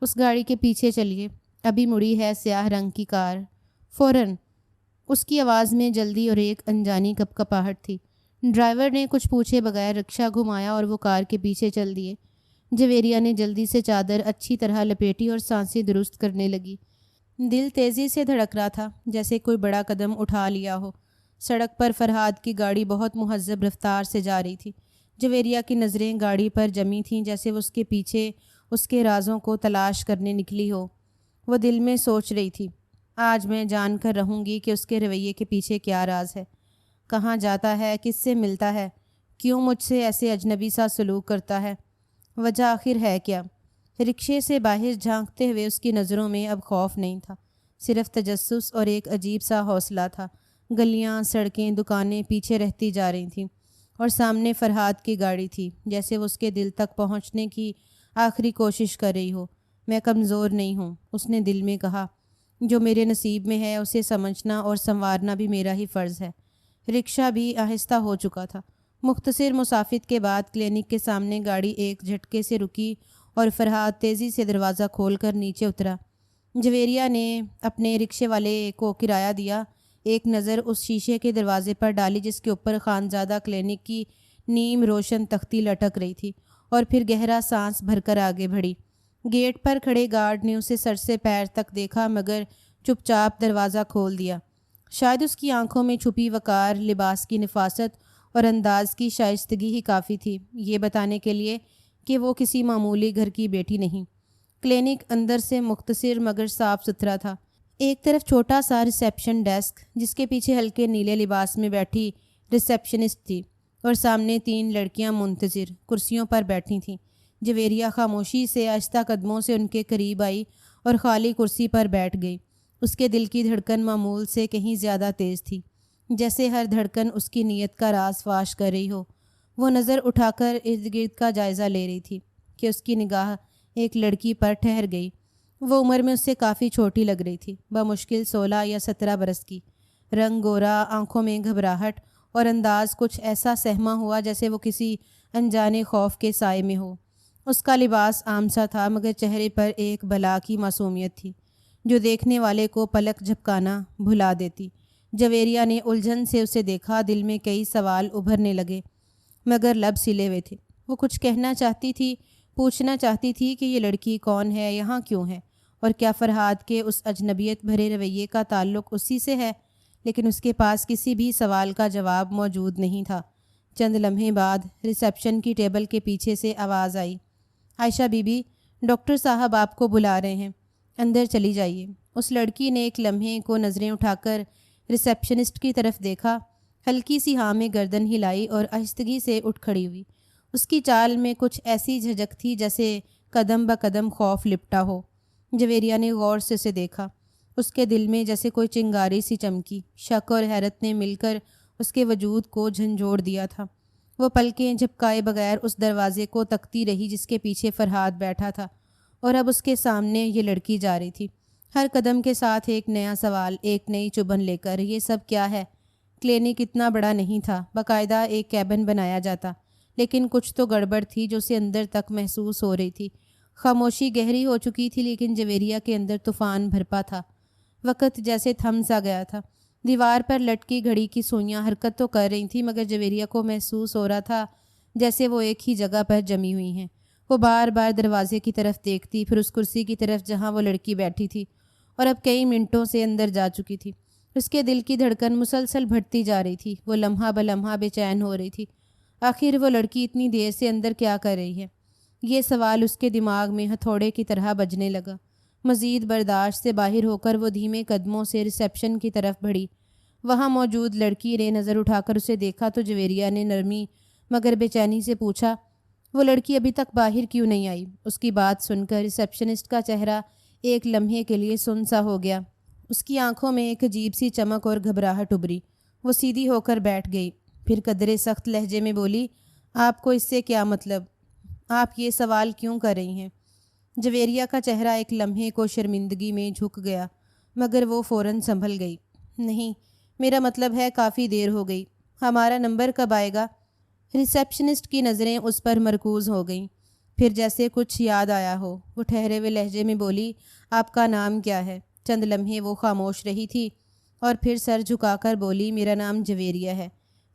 [SPEAKER 1] اس گاڑی کے پیچھے چلیے، ابھی مڑی ہے سیاہ رنگ کی کار، فوراً۔ اس کی آواز میں جلدی اور ایک انجانی کپکپاہٹ تھی۔ ڈرائیور نے کچھ پوچھے بغیر رکشہ گھمایا اور وہ کار کے پیچھے چل دیے۔ جویریہ نے جلدی سے چادر اچھی طرح لپیٹی اور سانسیں درست کرنے لگی۔ دل تیزی سے دھڑک رہا تھا، جیسے کوئی بڑا قدم اٹھا لیا ہو۔ سڑک پر فرحاد کی گاڑی بہت مہذب رفتار سے جا رہی تھی۔ جویریہ کی نظریں گاڑی پر جمی تھیں، جیسے وہ اس کے پیچھے اس کے رازوں کو تلاش کرنے نکلی ہو۔ وہ دل میں سوچ رہی تھی، آج میں جان کر رہوں گی کہ اس کے رویے کے پیچھے کیا راز ہے، کہاں جاتا ہے، کس سے ملتا ہے، کیوں مجھ سے ایسے اجنبی سا سلوک کرتا ہے، وجہ آخر ہے کیا؟ رکشے سے باہر جھانکتے ہوئے اس کی نظروں میں اب خوف نہیں تھا، صرف تجسس اور ایک عجیب سا حوصلہ تھا۔ گلیاں، سڑکیں، دکانیں پیچھے رہتی جا رہی تھیں اور سامنے فرحاد کی گاڑی تھی، جیسے وہ اس کے دل تک پہنچنے کی آخری کوشش کر رہی ہو۔ میں کمزور نہیں ہوں، اس نے دل میں کہا، جو میرے نصیب میں ہے اسے سمجھنا اور سنوارنا بھی میرا ہی فرض ہے۔ رکشہ بھی آہستہ ہو چکا تھا۔ مختصر مسافت کے بعد کلینک کے سامنے گاڑی ایک جھٹکے سے رکی اور فرحاد تیزی سے دروازہ کھول کر نیچے اترا۔ جویریہ نے اپنے رکشے والے کو کرایہ دیا، ایک نظر اس شیشے کے دروازے پر ڈالی جس کے اوپر خانزادہ کلینک کی نیم روشن تختی لٹک رہی تھی، اور پھر گہرا سانس بھر کر آگے بڑھی۔ گیٹ پر کھڑے گارڈ نے اسے سر سے پیر تک دیکھا مگر چپ چاپ دروازہ کھول دیا۔ شاید اس کی آنکھوں میں چھپی وقار، لباس کی نفاست اور انداز کی شائستگی ہی کافی تھی یہ بتانے کے لیے کہ وہ کسی معمولی گھر کی بیٹی نہیں۔ کلینک اندر سے مختصر مگر صاف ستھرا تھا۔ ایک طرف چھوٹا سا ریسیپشن ڈیسک، جس کے پیچھے ہلکے نیلے لباس میں بیٹھی ریسیپشنسٹ تھی، اور سامنے 3 لڑکیاں منتظر کرسیوں پر بیٹھی تھیں۔ جویریہ خاموشی سے آہستہ قدموں سے ان کے قریب آئی اور خالی کرسی پر بیٹھ گئی۔ اس کے دل کی دھڑکن معمول سے کہیں زیادہ تیز تھی، جیسے ہر دھڑکن اس کی نیت کا راز فاش کر رہی ہو۔ وہ نظر اٹھا کر ارد گرد کا جائزہ لے رہی تھی کہ اس کی نگاہ ایک لڑکی پر ٹھہر گئی۔ وہ عمر میں اس سے کافی چھوٹی لگ رہی تھی، بمشکل 16 یا 17 برس کی۔ رنگ گورا، آنکھوں میں گھبراہٹ اور انداز کچھ ایسا سہما ہوا جیسے وہ کسی انجانے خوف کے سائے میں ہو۔ اس کا لباس عام سا تھا مگر چہرے پر ایک بلا کی معصومیت تھی جو دیکھنے والے کو پلک جھپکانا بھلا دیتی۔ جویریہ نے الجھن سے اسے دیکھا، دل میں کئی سوال ابھرنے لگے مگر لب سلے ہوئے تھے۔ وہ کچھ کہنا چاہتی تھی، پوچھنا چاہتی تھی کہ یہ لڑکی کون ہے، یہاں کیوں ہے، اور کیا فرحاد کے اس اجنبیت بھرے رویے کا تعلق اسی سے ہے، لیکن اس کے پاس کسی بھی سوال کا جواب موجود نہیں تھا۔ چند لمحے بعد ریسیپشن کی ٹیبل کے پیچھے سے آواز آئی، عائشہ بی بی، ڈاکٹر صاحب آپ کو بلا رہے ہیں، اندر چلی جائیے۔ اس لڑکی نے ایک لمحے کو نظریں اٹھا کر ریسیپشنسٹ کی طرف دیکھا، ہلکی سی ہاں میں گردن ہلائی اور آہستگی سے اٹھ کھڑی ہوئی۔ اس کی چال میں کچھ ایسی جھجک تھی جیسے قدم بقدم خوف لپٹا ہو۔ جویریہ نے غور سے اسے دیکھا، اس کے دل میں جیسے کوئی چنگاری سی چمکی، شک اور حیرت نے مل کر اس کے وجود کو جھنجھوڑ دیا تھا۔ وہ پلکیں جھپکائے بغیر اس دروازے کو تکتی رہی جس کے پیچھے فرحاد بیٹھا تھا، اور اب اس کے سامنے یہ لڑکی جا رہی تھی، ہر قدم کے ساتھ ایک نیا سوال، ایک نئی چبھن لے کر۔ یہ سب کیا ہے؟ کلینک اتنا بڑا نہیں تھا، باقاعدہ ایک کیبن بنایا جاتا، لیکن کچھ تو گڑبڑ تھی جو اسے اندر تک محسوس ہو رہی تھی۔ خاموشی گہری ہو چکی تھی لیکن جویریہ کے اندر طوفان بھرپا تھا۔ وقت جیسے تھم سا گیا تھا۔ دیوار پر لٹکی گھڑی کی سوئیاں حرکت تو کر رہی تھیں مگر جویریہ کو محسوس ہو رہا تھا جیسے وہ ایک ہی جگہ پر جمی ہوئی ہیں۔ وہ بار بار دروازے کی طرف دیکھتی، پھر اس کرسی کی طرف جہاں وہ لڑکی بیٹھی تھی، اور اب کئی منٹوں سے اندر جا چکی تھی۔ اس کے دل کی دھڑکن مسلسل بڑھتی جا رہی تھی، وہ لمحہ بلمحہ بے چین ہو رہی تھی۔ آخر وہ لڑکی اتنی دیر سے اندر کیا کر رہی ہے؟ یہ سوال اس کے دماغ میں ہتھوڑے کی طرح بجنے لگا۔ مزید برداشت سے باہر ہو کر وہ دھیمے قدموں سے ریسیپشن کی طرف بڑھی۔ وہاں موجود لڑکی نے نظر اٹھا کر اسے دیکھا تو جویریہ نے نرمی مگر بے چینی سے پوچھا، وہ لڑکی ابھی تک باہر کیوں نہیں آئی؟ اس کی بات سن کر ریسیپشنسٹ کا چہرہ ایک لمحے کے لیے سن سا ہو گیا۔ اس کی آنکھوں میں ایک عجیب سی چمک اور گھبراہٹ ابھری۔ وہ سیدھی ہو کر بیٹھ گئی، پھر قدرے سخت لہجے میں بولی، آپ کو اس سے کیا مطلب؟ آپ یہ سوال کیوں کر رہی ہیں؟ جویریہ کا چہرہ ایک لمحے کو شرمندگی میں جھک گیا مگر وہ فوراً سنبھل گئی۔ نہیں، میرا مطلب ہے کافی دیر ہو گئی، ہمارا نمبر کب آئے گا؟ ریسیپشنسٹ کی نظریں اس پر مرکوز ہو گئیں، پھر جیسے کچھ یاد آیا ہو وہ ٹھہرے ہوئے لہجے میں بولی، آپ کا نام کیا ہے؟ چند لمحے وہ خاموش رہی تھی اور پھر سر جھکا کر بولی، میرا نام جویریہ ہے۔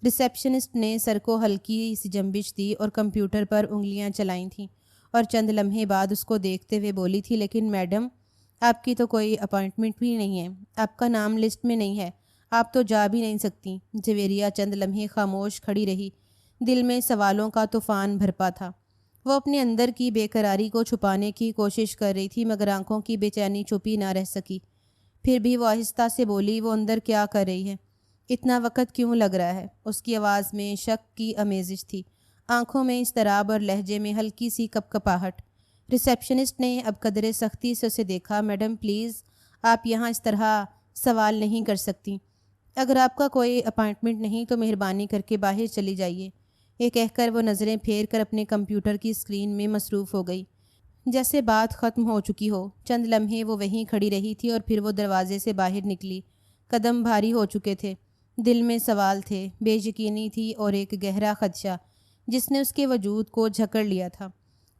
[SPEAKER 1] ریسیپشنسٹ نے سر کو ہلکی سی جنبش دی اور کمپیوٹر پر انگلیاں چلائیں تھیں اور چند لمحے بعد اس کو دیکھتے ہوئے بولی تھی، لیکن میڈم آپ کی تو کوئی اپائنٹمنٹ بھی نہیں ہے، آپ کا نام لسٹ میں نہیں ہے، آپ تو جا بھی نہیں سکتی۔ جویریہ چند لمحے خاموش کھڑی رہی، دل میں سوالوں کا طوفان بھرپا تھا۔ وہ اپنے اندر کی بے قراری کو چھپانے کی کوشش کر رہی تھی، مگر آنکھوں کی بے چینی چھپی نہ رہ سکی۔ پھر بھی وہ آہستہ سے بولی، وہ اندر کیا کر رہی ہے؟ اتنا وقت کیوں لگ رہا ہے؟ اس کی آواز میں شک کی آمیزش تھی، آنکھوں میں اضطراب اور لہجے میں ہلکی سی کپکپاہٹ۔ ریسیپشنسٹ نے اب قدرے سختی سے اسے دیکھا۔ میڈم پلیز، آپ یہاں اس طرح سوال نہیں کر سکتی۔ اگر آپ کا کوئی اپائنٹمنٹ نہیں تو مہربانی کر کے باہر چلی جائیے۔ یہ کہہ کر وہ نظریں پھیر کر اپنے کمپیوٹر کی اسکرین میں مصروف ہو گئی، جیسے بات ختم ہو چکی ہو۔ چند لمحے وہ وہیں کھڑی رہی تھی اور پھر وہ دروازے سے باہر نکلی۔ قدم بھاری ہو چکے تھے، دل میں سوال تھے، بے یقینی تھی اور ایک گہرا خدشہ جس نے اس کے وجود کو جھکڑ لیا تھا۔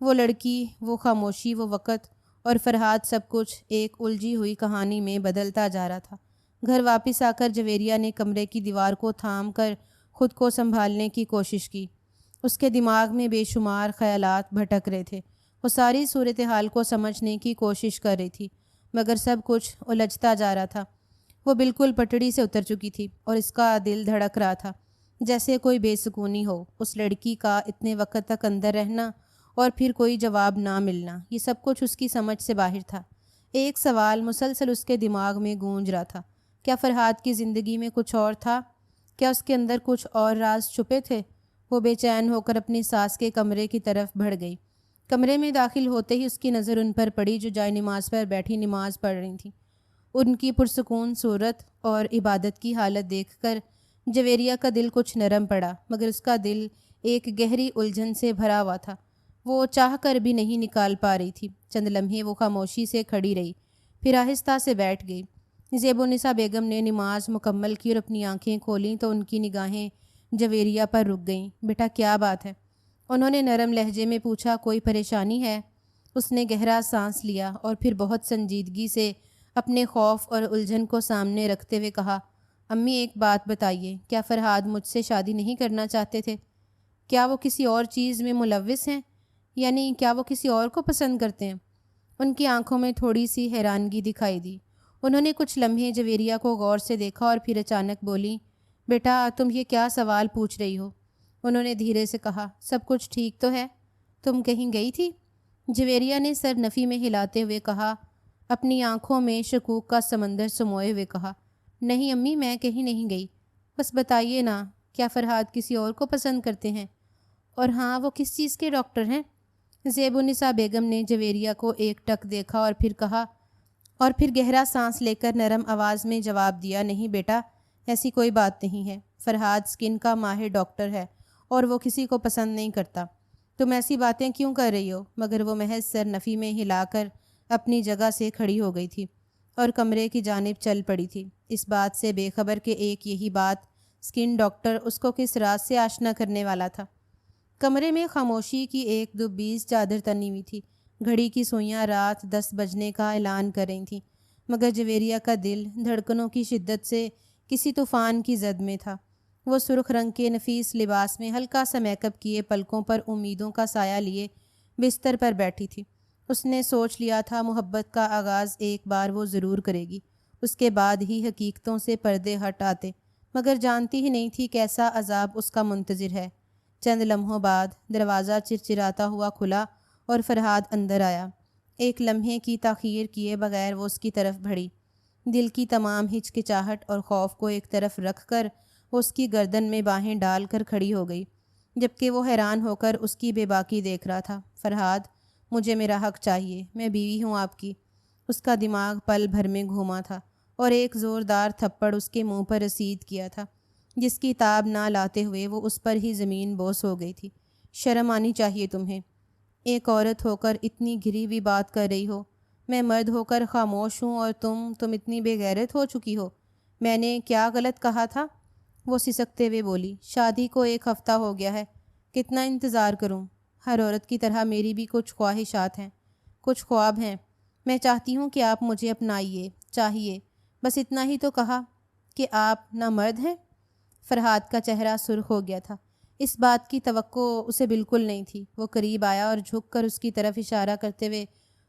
[SPEAKER 1] وہ لڑکی، وہ خاموشی، وہ وقت اور فرحاد، سب کچھ ایک الجھی ہوئی کہانی میں بدلتا جا رہا تھا۔ گھر واپس آ کر جویریہ نے کمرے کی دیوار کو تھام کر خود کو سنبھالنے کی کوشش کی۔ اس کے دماغ میں بے شمار خیالات بھٹک رہے تھے۔ وہ ساری صورتحال کو سمجھنے کی کوشش کر رہی تھی، مگر سب کچھ الجھتا جا رہا تھا۔ وہ بالکل پٹڑی سے اتر چکی تھی اور اس کا دل دھڑک رہا تھا جیسے کوئی بے سکونی ہو۔ اس لڑکی کا اتنے وقت تک اندر رہنا اور پھر کوئی جواب نہ ملنا، یہ سب کچھ اس کی سمجھ سے باہر تھا۔ ایک سوال مسلسل اس کے دماغ میں گونج رہا تھا، کیا فرحاد کی زندگی میں کچھ اور تھا؟ کیا اس کے اندر کچھ اور راز چھپے تھے؟ وہ بے چین ہو کر اپنی ساس کے کمرے کی طرف بڑھ گئی۔ کمرے میں داخل ہوتے ہی اس کی نظر ان پر پڑی جو جائے نماز پر بیٹھی نماز پڑھ رہی تھیں۔ ان کی پرسکون صورت اور عبادت کی حالت دیکھ کر جویریہ کا دل کچھ نرم پڑا، مگر اس کا دل ایک گہری الجھن سے بھرا ہوا تھا۔ وہ چاہ کر بھی نہیں نکال پا رہی تھی۔ چند لمحے وہ خاموشی سے کھڑی رہی، پھر آہستہ سے بیٹھ گئی۔ زیب النساء بیگم نے نماز مکمل کی اور اپنی آنکھیں کھولیں تو ان کی نگاہیں جویریہ پر رک گئیں۔ بیٹا کیا بات ہے؟ انہوں نے نرم لہجے میں پوچھا، کوئی پریشانی ہے؟ اس نے گہرا سانس لیا اور پھر بہت سنجیدگی سے اپنے خوف اور الجھن کو سامنے رکھتے ہوئے کہا، امی ایک بات بتائیے، کیا فرحاد مجھ سے شادی نہیں کرنا چاہتے تھے؟ کیا وہ کسی اور چیز میں ملوث ہیں؟ یعنی کیا وہ کسی اور کو پسند کرتے ہیں؟ ان کی آنکھوں میں تھوڑی سی حیرانگی دکھائی دی۔ انہوں نے کچھ لمحے جویریہ کو غور سے دیکھا اور پھر اچانک بولی، بیٹا تم یہ کیا سوال پوچھ رہی ہو؟ انہوں نے دھیرے سے کہا، سب کچھ ٹھیک تو ہے؟ تم کہیں گئی تھی؟ جویریہ نے سر نفی میں ہلاتے ہوئے کہا، اپنی آنکھوں میں شکوک کا سمندر سموئے ہوئے کہا، نہیں امی میں کہیں نہیں گئی، بس بتائیے نا، کیا فرحاد کسی اور کو پسند کرتے ہیں؟ اور ہاں وہ کس چیز کے ڈاکٹر ہیں؟ زیب النساء بیگم نے جویریہ کو ایک ٹک دیکھا اور پھر کہا، اور پھر گہرا سانس لے کر نرم آواز میں جواب دیا، نہیں بیٹا ایسی کوئی بات نہیں ہے، فرحاد اسکن کا ماہر ڈاکٹر ہے اور وہ کسی کو پسند نہیں کرتا۔ تم ایسی باتیں کیوں کر رہی ہو؟ مگر وہ محض سر نفی میں ہلا کر اپنی جگہ سے کھڑی ہو گئی تھی اور کمرے کی جانب چل پڑی تھی، اس بات سے بے خبر کہ ایک یہی بات اسکن ڈاکٹر اس کو کس راز سے آشنا کرنے والا تھا۔ کمرے میں خاموشی کی ایک دو بیس چادر تنی ہوئی تھی، گھڑی کی سوئیاں رات 10 بجنے کا اعلان کر رہی تھیں، مگر جویریہ کا دل دھڑکنوں کی شدت سے کسی طوفان کی زد میں تھا۔ وہ سرخ رنگ کے نفیس لباس میں ہلکا سا میک اپ کیے، پلکوں پر امیدوں کا سایہ لیے بستر پر بیٹھی تھی۔ اس نے سوچ لیا تھا محبت کا آغاز ایک بار وہ ضرور کرے گی، اس کے بعد ہی حقیقتوں سے پردے ہٹ آتے، مگر جانتی ہی نہیں تھی کیسا عذاب اس کا منتظر ہے۔ چند لمحوں بعد دروازہ چرچراتا ہوا کھلا اور فرحاد اندر آیا۔ ایک لمحے کی تاخیر کیے بغیر وہ اس کی طرف بڑھی، دل کی تمام ہچکچاہٹ اور خوف کو ایک طرف رکھ کر وہ اس کی گردن میں باہیں ڈال کر کھڑی ہو گئی، جبکہ وہ حیران ہو کر اس کی بے باکی دیکھ رہا تھا۔ فرحاد مجھے میرا حق چاہیے، میں بیوی ہوں آپ کی۔ اس کا دماغ پل بھر میں گھوما تھا اور ایک زوردار تھپڑ اس کے منہ پر رسید کیا تھا، جس کی تاب نہ لاتے ہوئے وہ اس پر ہی زمین بوس ہو گئی تھی۔ شرم آنی چاہیے تمہیں، ایک عورت ہو کر اتنی گری ہوئی بات کر رہی ہو۔ میں مرد ہو کر خاموش ہوں اور تم اتنی بے غیرت ہو چکی ہو۔ میں نے کیا غلط کہا تھا؟ وہ سسکتے ہوئے بولی، شادی کو 1 ہفتہ ہو گیا ہے، کتنا انتظار کروں؟ ہر عورت کی طرح میری بھی کچھ خواہشات ہیں، کچھ خواب ہیں۔ میں چاہتی ہوں کہ آپ مجھے اپنائیے، چاہیے، بس اتنا ہی تو کہا کہ آپ نہ مرد ہیں۔ فرحاد کا چہرہ سرخ ہو گیا تھا۔ اس بات کی توقع اسے بالکل نہیں تھی۔ وہ قریب آیا اور جھک کر اس کی طرف اشارہ کرتے ہوئے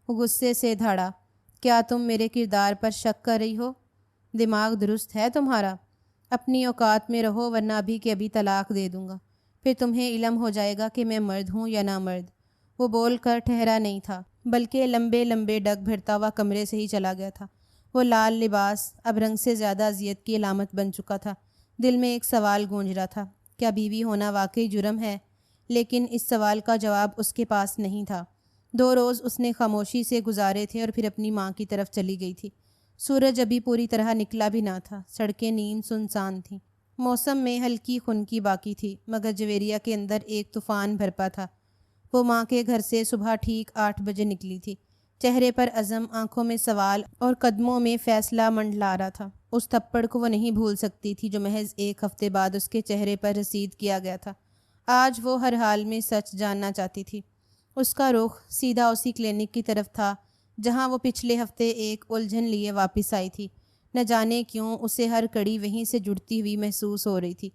[SPEAKER 1] غصے سے دھاڑا، کیا تم میرے کردار پر شک کر رہی ہو؟ دماغ درست ہے تمہارا؟ اپنی اوقات میں رہو ورنہ ابھی کے ابھی طلاق دے دوں گا، پھر تمہیں علم ہو جائے گا کہ میں مرد ہوں یا نہ مرد۔ وہ بول کر ٹھہرا نہیں تھا بلکہ لمبے لمبے ڈگ بھرتا ہوا کمرے سے ہی چلا گیا تھا۔ وہ لال لباس اب رنگ سے زیادہ اذیت کی علامت بن چکا تھا۔ دل میں ایک سوال گونج رہا تھا، کیا بیوی ہونا واقعی جرم ہے؟ لیکن اس سوال کا جواب اس کے پاس نہیں تھا۔ 2 روز اس نے خاموشی سے گزارے تھے اور پھر اپنی ماں کی طرف چلی گئی تھی۔ سورج ابھی پوری طرح نکلا بھی نہ تھا، سڑکیں نیند سنسان تھیں، موسم میں ہلکی خنکی باقی تھی، مگر جویریہ کے اندر ایک طوفان بھرپا تھا۔ وہ ماں کے گھر سے صبح ٹھیک 8 بجے نکلی تھی، چہرے پر عزم، آنکھوں میں سوال اور قدموں میں فیصلہ منڈلا رہا تھا۔ اس تھپڑ کو وہ نہیں بھول سکتی تھی جو محض 1 ہفتے بعد اس کے چہرے پر رسید کیا گیا تھا۔ آج وہ ہر حال میں سچ جاننا چاہتی تھی۔ اس کا رخ سیدھا اسی کلینک کی طرف تھا جہاں وہ پچھلے ہفتے ایک الجھن لیے واپس آئی تھی۔ نہ جانے کیوں اسے ہر کڑی وہیں سے جڑتی ہوئی محسوس ہو رہی تھی۔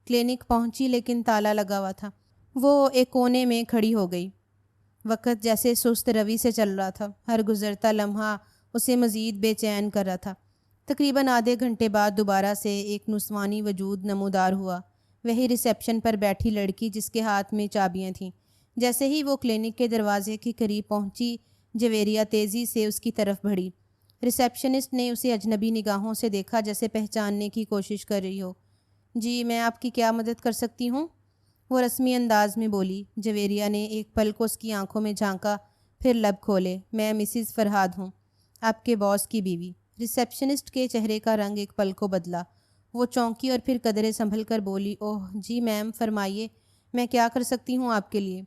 [SPEAKER 1] کلینک پہنچی لیکن تالا لگا ہوا تھا۔ وہ ایک کونے میں کھڑی ہو گئی۔ وقت جیسے سست روی سے چل رہا تھا، ہر گزرتا لمحہ اسے مزید بے چین کر رہا تھا۔ تقریباً آدھے گھنٹے بعد دوبارہ سے ایک نسوانی وجود نمودار ہوا، وہی ریسیپشن پر بیٹھی لڑکی جس کے ہاتھ میں چابیاں تھیں۔ جیسے ہی وہ کلینک کے دروازے کے قریب پہنچی، جویریہ تیزی سے اس کی طرف بڑھی۔ ریسیپشنسٹ نے اسے اجنبی نگاہوں سے دیکھا، جیسے پہچاننے کی کوشش کر رہی ہو۔ جی، میں آپ کی کیا مدد کر سکتی ہوں؟ وہ رسمی انداز میں بولی۔ جویریہ نے ایک پل کو اس کی آنکھوں میں جھانکا، پھر لب کھولے۔ میں مسز فرحاد ہوں، آپ کے باس کی بیوی۔ ریسیپشنسٹ کے چہرے کا رنگ ایک پل کو بدلا۔ وہ چونکی اور پھر قدرے سنبھل کر بولی، اوہ جی میم، فرمائیے، میں کیا کر سکتی ہوں آپ کے لیے؟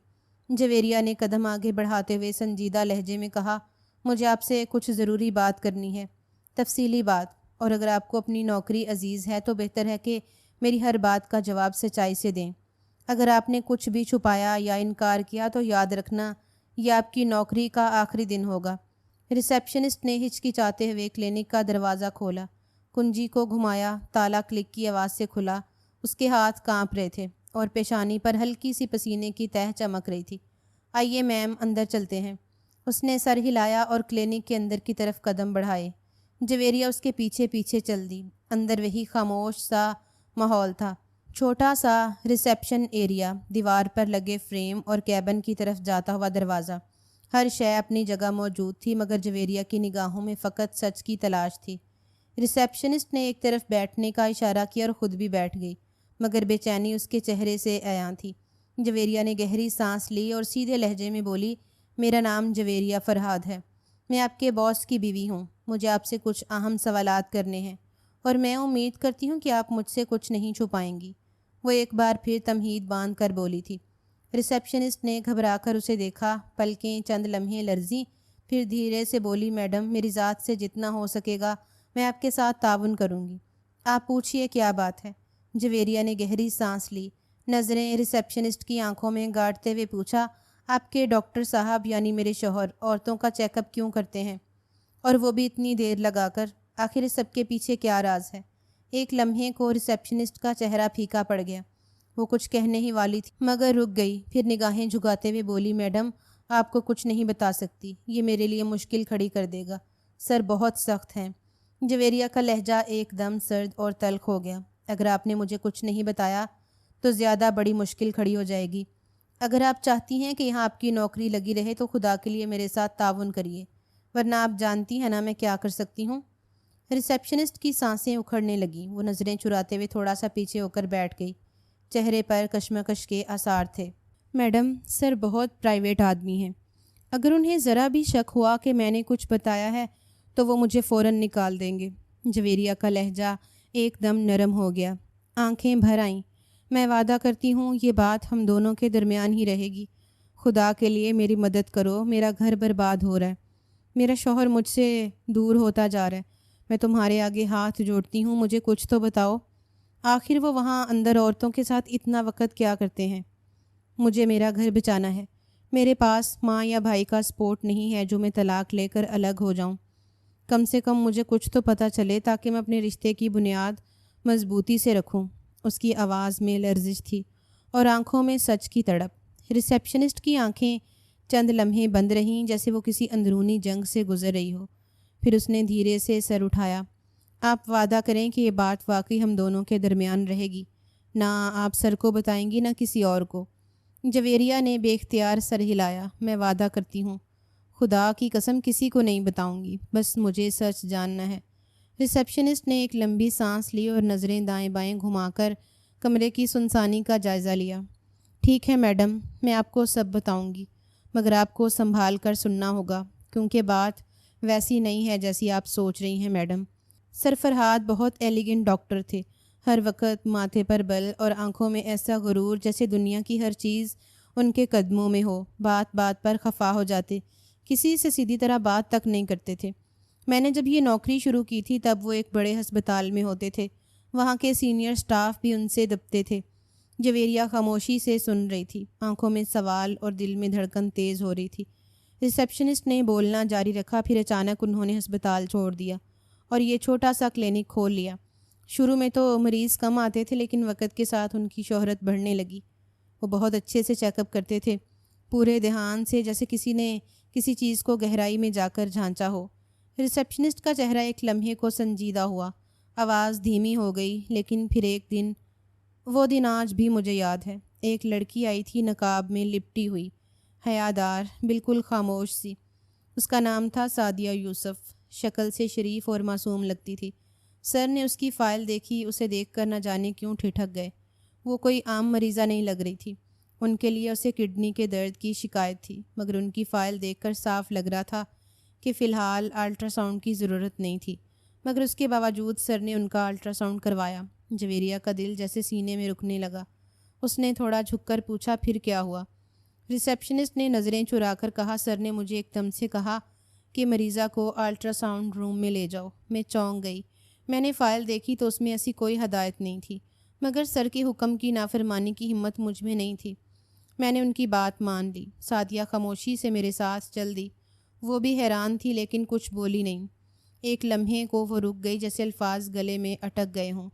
[SPEAKER 1] جویریہ نے قدم آگے بڑھاتے ہوئے سنجیدہ لہجے میں کہا، مجھے آپ سے کچھ ضروری بات کرنی ہے، تفصیلی بات، اور اگر آپ کو اپنی نوکری عزیز ہے تو بہتر ہے کہ میری ہر بات کا جواب سچائی سے دیں۔ اگر آپ نے کچھ بھی چھپایا یا انکار کیا تو یاد رکھنا یہ آپ کی نوکری کا آخری دن ہوگا۔ ریسیپشنسٹ نے ہچکچاتے ہوئے کلینک کا دروازہ کھولا، کنجی کو گھمایا، تالا کلک کی آواز سے کھلا۔ اس کے ہاتھ کانپ رہے تھے اور پیشانی پر ہلکی سی پسینے کی تہ چمک رہی تھی۔ آئیے میم، اندر چلتے ہیں۔ اس نے سر ہلایا اور کلینک کے اندر کی طرف قدم بڑھائے۔ جویریہ اس کے پیچھے پیچھے چل دی۔ اندر وہی خاموش سا ماحول تھا، چھوٹا سا ریسیپشن ایریا، دیوار پر لگے فریم اور کیبن کی طرف جاتا ہوا دروازہ۔ ہر شے اپنی جگہ موجود تھی، مگر جویریہ کی نگاہوں میں فقط سچ کی تلاش تھی۔ ریسیپشنسٹ نے ایک طرف بیٹھنے کا اشارہ کیا اور خود بھی بیٹھ گئی، مگر بے چینی اس کے چہرے سے عیاں تھی۔ جویریہ نے گہری سانس لی اور سیدھے لہجے میں بولی، میرا نام جویریہ فرحاد ہے، میں آپ کے باس کی بیوی ہوں۔ مجھے آپ سے کچھ اہم سوالات کرنے ہیں اور میں امید کرتی ہوں کہ آپ مجھ سے کچھ نہیں چھپائیں گی۔ وہ ایک بار پھر تمہید باندھ کر بولی تھی۔ ریسیپشنسٹ نے گھبرا کر اسے دیکھا، پلکیں چند لمحے لرزیں، پھر دھیرے سے بولی، میڈم، میری ذات سے جتنا ہو سکے گا میں آپ کے ساتھ تعاون کروں گی، آپ پوچھئے کیا بات ہے؟ جویریہ نے گہری سانس لی، نظریں ریسیپشنسٹ کی آنکھوں میں گاڑتے ہوئے پوچھا، آپ کے ڈاکٹر صاحب یعنی میرے شوہر عورتوں کا چیک اپ کیوں کرتے ہیں، اور وہ بھی اتنی دیر لگا کر؟ آخر اس سب کے پیچھے کیا راز ہے؟ ایک لمحے کو ریسیپشنسٹ کا چہرہ پھیکا پڑ گیا۔ وہ کچھ کہنے ہی والی تھی مگر رک گئی، پھر نگاہیں جھکاتے ہوئے بولی، میڈم، آپ کو کچھ نہیں بتا سکتی، یہ میرے لیے مشکل کھڑی کر دے گا، سر بہت سخت ہیں۔ جویریہ کا لہجہ ایک دم سرد اور تلخ ہو گیا۔ اگر آپ نے مجھے کچھ نہیں بتایا تو زیادہ بڑی مشکل کھڑی ہو جائے گی۔ اگر آپ چاہتی ہیں کہ یہاں آپ کی نوکری لگی رہے تو خدا کے لیے میرے ساتھ تعاون کریے، ورنہ آپ جانتی ہیں نا میں کیا کر سکتی ہوں۔ ریسیپشنسٹ کی سانسیں اکھڑنے لگیں، وہ نظریں چراتے ہوئے تھوڑا سا پیچھے ہو کر بیٹھ گئی، چہرے پر کشمکش کے آثار تھے۔ میڈم، سر بہت پرائیویٹ آدمی ہیں، اگر انہیں ذرا بھی شک ہوا کہ میں نے کچھ بتایا ہے تو وہ مجھے فوراً نکال دیں گے۔ جویریہ کا لہجہ ایک دم نرم ہو گیا، آنکھیں بھر آئیں۔ میں وعدہ کرتی ہوں یہ بات ہم دونوں کے درمیان ہی رہے گی، خدا کے لیے میری مدد کرو، میرا گھر برباد ہو رہا ہے، میرا شوہر مجھ سے دور ہوتا جا رہا ہے، میں تمہارے آگے ہاتھ جوڑتی ہوں، مجھے کچھ تو بتاؤ، آخر وہ وہاں اندر عورتوں کے ساتھ اتنا وقت کیا کرتے ہیں؟ مجھے میرا گھر بچانا ہے، میرے پاس ماں یا بھائی کا سپورٹ نہیں ہے جو میں طلاق لے کر الگ ہو جاؤں، کم سے کم مجھے کچھ تو پتہ چلے تاکہ میں اپنے رشتے کی بنیاد مضبوطی سے رکھوں۔ اس کی آواز میں لرزش تھی اور آنکھوں میں سچ کی تڑپ۔ ریسیپشنسٹ کی آنکھیں چند لمحے بند رہیں جیسے وہ کسی اندرونی جنگ سے گزر رہی ہو۔ پھر اس نے دھیرے سے سر اٹھایا۔ آپ وعدہ کریں کہ یہ بات واقعی ہم دونوں کے درمیان رہے گی، نہ آپ سر کو بتائیں گی نہ کسی اور کو؟ جویریہ نے بے اختیار سر ہلایا۔ میں وعدہ کرتی ہوں، خدا کی قسم کسی کو نہیں بتاؤں گی، بس مجھے سچ جاننا ہے۔ ریسیپشنسٹ نے ایک لمبی سانس لی اور نظریں دائیں بائیں گھما کر کمرے کی سنسانی کا جائزہ لیا۔ ٹھیک ہے میڈم، میں آپ کو سب بتاؤں گی، مگر آپ کو سنبھال کر سننا ہوگا، کیونکہ بات ویسی نہیں ہے جیسی آپ سوچ رہی ہیں میڈم۔ سر فرہاد بہت ایلیگنٹ ڈاکٹر تھے، ہر وقت ماتھے پر بل اور آنکھوں میں ایسا غرور جیسے دنیا کی ہر چیز ان کے قدموں میں ہو۔ بات بات پر خفا ہو جاتے، کسی سے سیدھی طرح بات تک نہیں کرتے تھے۔ میں نے جب یہ نوکری شروع کی تھی تب وہ ایک بڑے ہسپتال میں ہوتے تھے، وہاں کے سینئر سٹاف بھی ان سے دبتے تھے۔ جویریہ خاموشی سے سن رہی تھی، آنکھوں میں سوال اور دل میں دھڑکن تیز ہو رہی تھی۔ ریسیپشنسٹ نے بولنا جاری رکھا، پھر اچانک انہوں نے ہسپتال چھوڑ دیا اور یہ چھوٹا سا کلینک کھول لیا۔ شروع میں تو مریض کم آتے تھے، لیکن وقت کے ساتھ ان کی شہرت بڑھنے لگی۔ وہ بہت اچھے سے چیک اپ کرتے تھے، پورے دھیان سے، جیسے کسی نے کسی چیز کو گہرائی میں جا کر جھانچا ہو۔ ریسیپشنسٹ کا چہرہ ایک لمحے کو سنجیدہ ہوا، آواز دھیمی ہو گئی۔ لیکن پھر ایک دن، وہ دن آج بھی مجھے یاد ہے، ایک لڑکی آئی تھی نقاب میں لپٹی ہوئی، حیادار، بالکل خاموش سی۔ اس کا نام تھا سعدیہ یوسف، شکل سے شریف اور معصوم لگتی تھی۔ سر نے اس کی فائل دیکھی، اسے دیکھ کر نہ جانے کیوں ٹھٹک گئے۔ وہ کوئی عام مریضہ نہیں لگ رہی تھی، ان کے لیے اسے کڈنی کے درد کی شکایت تھی، مگر ان کی فائل دیکھ کر صاف لگ رہا تھا کہ فی الحال الٹرا ساؤنڈ کی ضرورت نہیں تھی۔ مگر اس کے باوجود سر نے ان کا الٹرا ساؤنڈ کروایا۔ جویریہ کا دل جیسے سینے میں رکنے لگا۔ اس نے تھوڑا جھک کر پوچھا، پھر کیا ہوا؟ ریسیپشنسٹ نے نظریں چرا کر کہا، سر نے مجھے ایک دم سے کہا کہ مریضہ کو الٹرا ساؤنڈ روم میں لے جاؤ۔ میں چونک گئی۔ میں نے فائل دیکھی تو اس میں ایسی کوئی ہدایت نہیں تھی، مگر سر کے حکم کی نافرمانی کی ہمت مجھ میں نہیں تھی۔ میں نے ان کی بات مان لی۔ سعدیہ خاموشی سے میرے ساتھ چل دی۔ وہ بھی حیران تھی لیکن کچھ بولی نہیں۔ ایک لمحے کو وہ رک گئی، جیسے الفاظ گلے میں اٹک گئے ہوں۔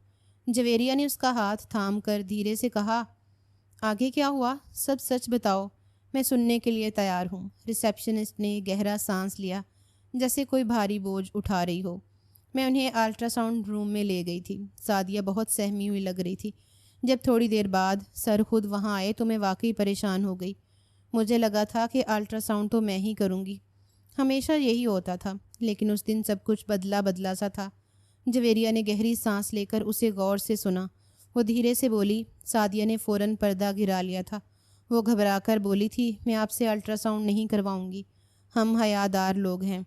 [SPEAKER 1] جویریہ نے اس کا ہاتھ تھام کر دھیرے سے کہا، آگے کیا ہوا؟ سب سچ بتاؤ، میں سننے کے لیے تیار ہوں۔ ریسیپشنسٹ نے گہرا سانس لیا، جیسے کوئی بھاری بوجھ اٹھا رہی ہو۔ میں انہیں الٹرا ساؤنڈ روم میں لے گئی تھی۔ سعدیہ بہت سہمی ہوئی لگ رہی تھی۔ جب تھوڑی دیر بعد سر خود وہاں آئے تو میں واقعی پریشان ہو گئی۔ مجھے لگا تھا کہ الٹرا ساؤنڈ تو میں ہی کروں گی، ہمیشہ یہی ہوتا تھا، لیکن اس دن سب کچھ بدلا بدلا سا تھا۔ جویریہ نے گہری سانس لے کر اسے غور سے سنا۔ وہ دھیرے سے بولی۔ سعدیہ نے فوراً پردہ گرا لیا تھا۔ وہ گھبرا کر بولی تھی، میں آپ سے الٹرا ساؤنڈ نہیں کرواؤں گی، ہم حیادار لوگ ہیں،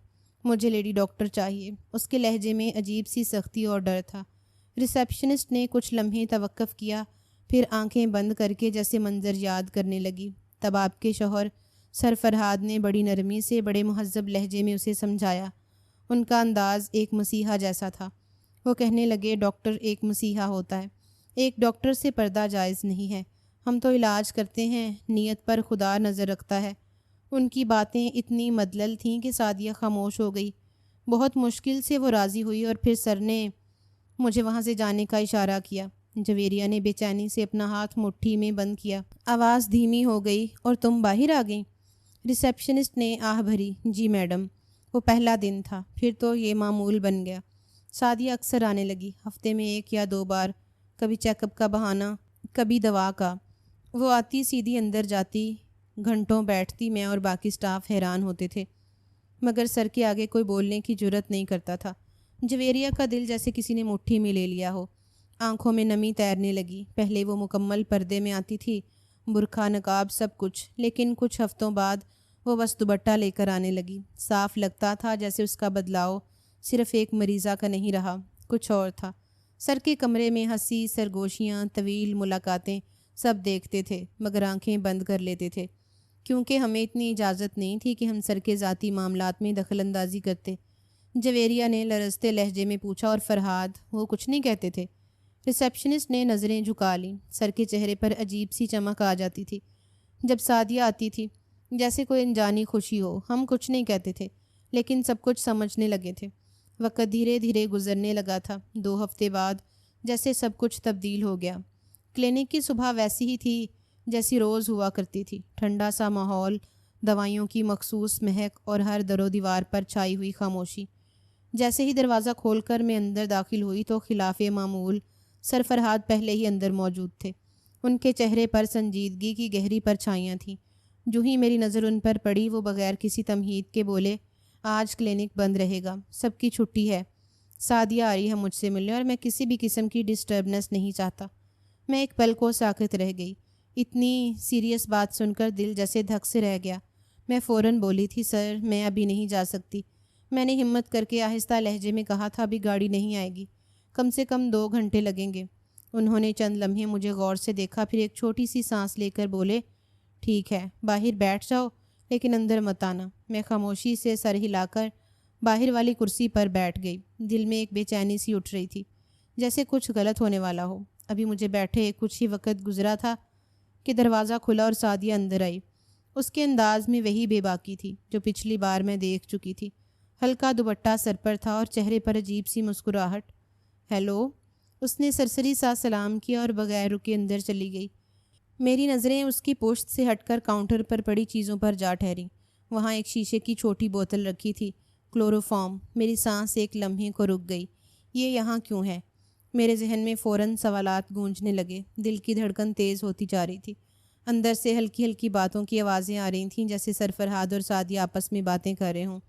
[SPEAKER 1] مجھے لیڈی ڈاکٹر چاہیے۔ اس کے لہجے میں عجیب سی سختی اور ڈر تھا۔ ریسیپشنسٹ نے کچھ لمحے توقف کیا، پھر آنکھیں بند کر کے جیسے منظر یاد کرنے لگی۔ تب آپ کے شوہر سر فرہاد نے بڑی نرمی سے بڑے مہذب لہجے میں اسے سمجھایا۔ ان کا انداز ایک مسیحا جیسا تھا۔ وہ کہنے لگے، ڈاکٹر ایک مسیحا ہوتا ہے، ایک ڈاکٹر سے پردہ جائز نہیں ہے، ہم تو علاج کرتے ہیں، نیت پر خدا نظر رکھتا ہے۔ ان کی باتیں اتنی مدلل تھیں کہ سعدیہ خاموش ہو گئی۔ بہت مشکل سے وہ راضی ہوئی اور پھر سر نے مجھے وہاں سے جانے کا اشارہ کیا۔ جویریہ نے بے چینی سے اپنا ہاتھ مٹھی میں بند کیا۔ آواز دھیمی ہو گئی، اور تم باہر آ گئیں؟ ریسیپشنسٹ نے آہ بھری، جی میڈم، وہ پہلا دن تھا، پھر تو یہ معمول بن گیا۔ سعدیہ اکثر آنے لگی، ہفتے میں 1 یا 2 بار، کبھی چیک اپ کا بہانہ، کبھی دوا کا۔ وہ آتی، سیدھی اندر جاتی، گھنٹوں بیٹھتی، میں اور باقی سٹاف حیران ہوتے تھے، مگر سر کے آگے کوئی بولنے کی جرت نہیں کرتا تھا۔ جویریہ کا دل جیسے کسی نے مٹھی میں لے لیا ہو۔ آنکھوں میں نمی تیرنے لگی۔ پہلے وہ مکمل پردے میں آتی تھی، برقع، نقاب، سب کچھ، لیکن کچھ ہفتوں بعد وہ بس دوپٹہ لے کر آنے لگی۔ صاف لگتا تھا جیسے اس کا بدلاؤ صرف ایک مریضہ کا نہیں رہا، کچھ اور تھا۔ سر کے کمرے میں ہنسی، سرگوشیاں، طویل ملاقاتیں، سب دیکھتے تھے، مگر آنکھیں بند کر لیتے تھے، کیونکہ ہمیں اتنی اجازت نہیں تھی کہ ہم سر کے ذاتی معاملات میں دخل اندازی کرتے۔ جویریہ نے لرزتے لہجے میں پوچھا، اور فرہاد، وہ کچھ نہیں کہتے تھے؟ ریسیپشنسٹ نے نظریں جھکا لیں۔ سر کے چہرے پر عجیب سی چمک آ جاتی تھی جب سعدیہ آتی تھی، جیسے کوئی انجانی خوشی ہو۔ ہم کچھ نہیں کہتے تھے، لیکن سب کچھ سمجھنے لگے تھے۔ وقت دھیرے دھیرے گزرنے لگا تھا۔ 2 ہفتے بعد جیسے سب کچھ تبدیل ہو گیا۔ کلینک کی صبح ویسی ہی تھی جیسی روز ہوا کرتی تھی، ٹھنڈا سا ماحول، دوائیوں کی مخصوص مہک اور ہر در و دیوار پر چھائی ہوئی خاموشی۔ جیسے ہی دروازہ کھول کر میں اندر داخل ہوئی تو خلاف معمول سرفرہاد پہلے ہی اندر موجود تھے۔ ان کے چہرے پر سنجیدگی کی گہری پرچھائیاں تھیں۔ جو ہی میری نظر ان پر پڑی وہ بغیر کسی تمہید کے بولے، آج کلینک بند رہے گا، سب کی چھٹی ہے، سعدیہ آ رہی ہے مجھ سے ملنے اور میں کسی بھی قسم کی ڈسٹربنس نہیں چاہتا۔ میں ایک پل کو ساکت رہ گئی۔ اتنی سیریس بات سن کر دل جیسے دھک سے رہ گیا۔ میں فوراً بولی تھی، سر میں ابھی نہیں جا سکتی۔ میں نے ہمت کر کے آہستہ لہجے میں کہا تھا، ابھی گاڑی نہیں آئے گی، کم سے کم 2 گھنٹے لگیں گے۔ انہوں نے چند لمحے مجھے غور سے دیکھا، پھر ایک چھوٹی سی سانس لے کر بولے، ٹھیک ہے، باہر بیٹھ جاؤ لیکن اندر مت آنا۔ میں خاموشی سے سر ہلا کر باہر والی کرسی پر بیٹھ گئی۔ دل میں ایک بے چینی سی اٹھ رہی تھی، جیسے کچھ غلط ہونے والا ہو۔ ابھی مجھے بیٹھے کچھ ہی وقت گزرا تھا کہ دروازہ کھلا اور سعدیہ اندر آئی۔ اس کے انداز میں وہی بے باکی تھی جو پچھلی بار میں دیکھ چکی تھی۔ ہلکا دوپٹہ سر پر تھا اور چہرے پر عجیب سی مسکراہٹ۔ ہیلو، اس نے سرسری سا سلام کیا اور بغیر رکے اندر چلی گئی۔ میری نظریں اس کی پشت سے ہٹ کر کاؤنٹر پر پڑی چیزوں پر جا ٹھہریں۔ وہاں ایک شیشے کی چھوٹی بوتل رکھی تھی، کلوروفارم۔ میری سانس ایک لمحے کو رک گئی۔ یہ یہاں کیوں ہے؟ میرے ذہن میں فوراً سوالات گونجنے لگے۔ دل کی دھڑکن تیز ہوتی جا رہی تھی۔ اندر سے ہلکی ہلکی باتوں کی آوازیں آ رہی تھیں، جیسے سرفرہاد اور سعدیہ آپس میں باتیں کر رہے ہوں۔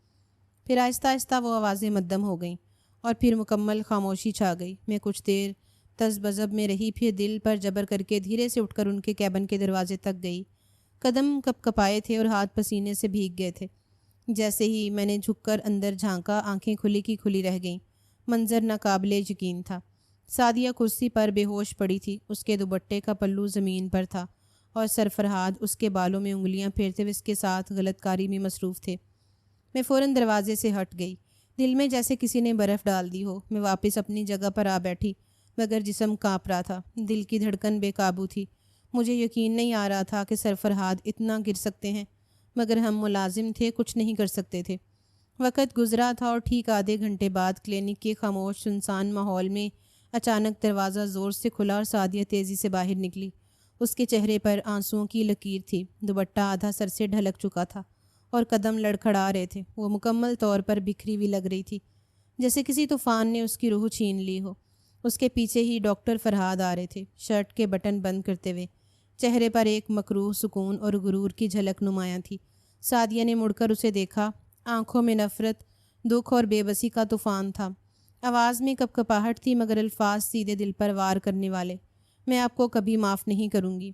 [SPEAKER 1] پھر آہستہ آہستہ وہ آوازیں مدھم ہو گئیں اور پھر مکمل خاموشی چھا گئی۔ میں کچھ دیر تذبذب میں رہی، پھر دل پر جبر کر کے دھیرے سے اٹھ کر ان کے کیبن کے دروازے تک گئی۔ قدم کپ کپائے تھے اور ہاتھ پسینے سے بھیگ گئے تھے۔ جیسے ہی میں نے جھک کر اندر جھانکا، آنکھیں کھلی کی کھلی رہ گئیں۔ منظر ناقابل یقین تھا۔ سعدیہ کرسی پر بے ہوش پڑی تھی، اس کے دوپٹے کا پلو زمین پر تھا اور سرفرہاد اس کے بالوں میں انگلیاں پھیرتے ہوئے اس کے ساتھ غلط کاری میں مصروف تھے۔ میں فوراً دروازے سے ہٹ گئی۔ دل میں جیسے کسی نے برف ڈال دی ہو۔ میں واپس اپنی جگہ پر آ بیٹھی، مگر جسم کانپ رہا تھا، دل کی دھڑکن بے قابو تھی۔ مجھے یقین نہیں آ رہا تھا کہ سرفرہاد اتنا گر سکتے ہیں، مگر ہم ملازم تھے، کچھ نہیں کر سکتے تھے۔ وقت گزرا تھا اور ٹھیک آدھے گھنٹے بعد کلینک کے خاموش سنسان ماحول میں اچانک دروازہ زور سے کھلا اور سعدیہ تیزی سے باہر نکلی۔ اس کے چہرے پر آنسوؤں کی لکیر تھی، دوپٹہ آدھا سر سے ڈھلک چکا تھا اور قدم لڑکھڑا رہے تھے۔ وہ مکمل طور پر بکھری ہوئی لگ رہی تھی، جیسے کسی طوفان نے اس کی روح چھین لی ہو۔ اس کے پیچھے ہی ڈاکٹر فرہاد آ رہے تھے، شرٹ کے بٹن بند کرتے ہوئے۔ چہرے پر ایک مکروہ سکون اور غرور کی جھلک نمایاں تھی۔ سعدیہ نے مڑ کر اسے دیکھا، آنکھوں میں نفرت، دکھ اور بے بسی کا طوفان تھا۔ آواز میں کپ کپاہٹ تھی، مگر الفاظ سیدھے دل پر وار کرنے والے۔ میں آپ کو کبھی معاف نہیں کروں گی،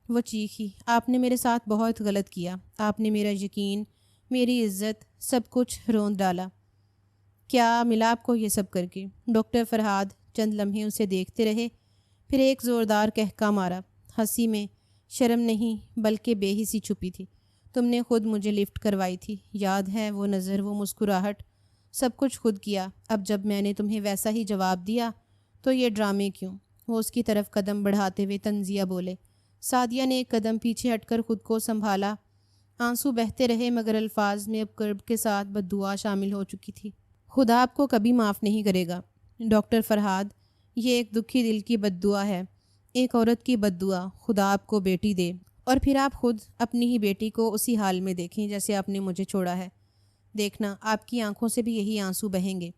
[SPEAKER 1] وہ چیخی۔ آپ نے میرے ساتھ بہت غلط کیا، آپ نے میرا یقین، میری عزت، سب کچھ روند ڈالا۔ کیا ملا آپ کو یہ سب کر کے؟ ڈاکٹر فرہاد چند لمحے اسے دیکھتے رہے، پھر ایک زوردار قہقہ مارا۔ ہنسی میں شرم نہیں بلکہ بے حسی چھپی تھی۔ تم نے خود مجھے لفٹ کروائی تھی، یاد ہے وہ نظر، وہ مسکراہٹ، سب کچھ خود کیا۔ اب جب میں نے تمہیں ویسا ہی جواب دیا تو یہ ڈرامے کیوں؟ وہ اس کی طرف قدم بڑھاتے ہوئے طنزیہ بولے۔ سعدیہ نے ایک قدم پیچھے ہٹ کر خود کو سنبھالا۔ آنسو بہتے رہے، مگر الفاظ میں اب کرب کے ساتھ بددعا شامل ہو چکی تھی۔ خدا آپ کو کبھی معاف نہیں کرے گا ڈاکٹر فرہاد، یہ ایک دکھی دل کی بددعا ہے، ایک عورت کی بددعا۔ خدا آپ کو بیٹی دے اور پھر آپ خود اپنی ہی بیٹی کو اسی حال میں دیکھیں جیسے آپ نے مجھے چھوڑا ہے۔ دیکھنا آپ کی آنکھوں سے بھی یہی آنسو بہیں گے،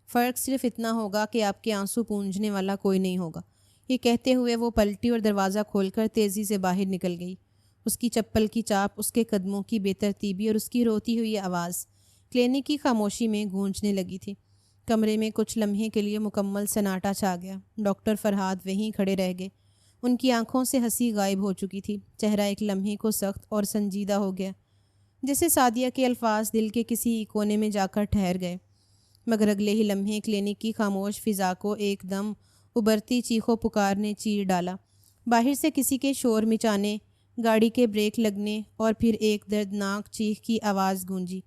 [SPEAKER 1] فرق صرف اتنا ہوگا کہ آپ کے آنسو پونجنے والا کوئی نہیں ہوگا۔ یہ کہتے ہوئے وہ پلٹی اور دروازہ کھول کر تیزی سے باہر نکل گئی۔ اس کی چپل کی چاپ، اس کے قدموں کی بے ترتیبی اور اس کی روتی ہوئی آواز کلینک کی خاموشی میں گونجنے لگی تھی۔ کمرے میں کچھ لمحے کے لیے مکمل سناٹا چھا گیا۔ ڈاکٹر فرہاد وہیں کھڑے رہ گئے۔ ان کی آنکھوں سے ہنسی غائب ہو چکی تھی، چہرہ ایک لمحے کو سخت اور سنجیدہ ہو گیا، جیسے سعدیہ کے الفاظ دل کے کسی کونے میں جا کر ٹھہر گئے۔ مگر اگلے ہی لمحے کلینک کی خاموش فضا کو ایک دم ابھرتی چیخو پکار نے چیر ڈالا۔ باہر سے کسی کے شور مچانے، گاڑی کے بریک لگنے اور پھر ایک دردناک چیخ کی آواز گونجی۔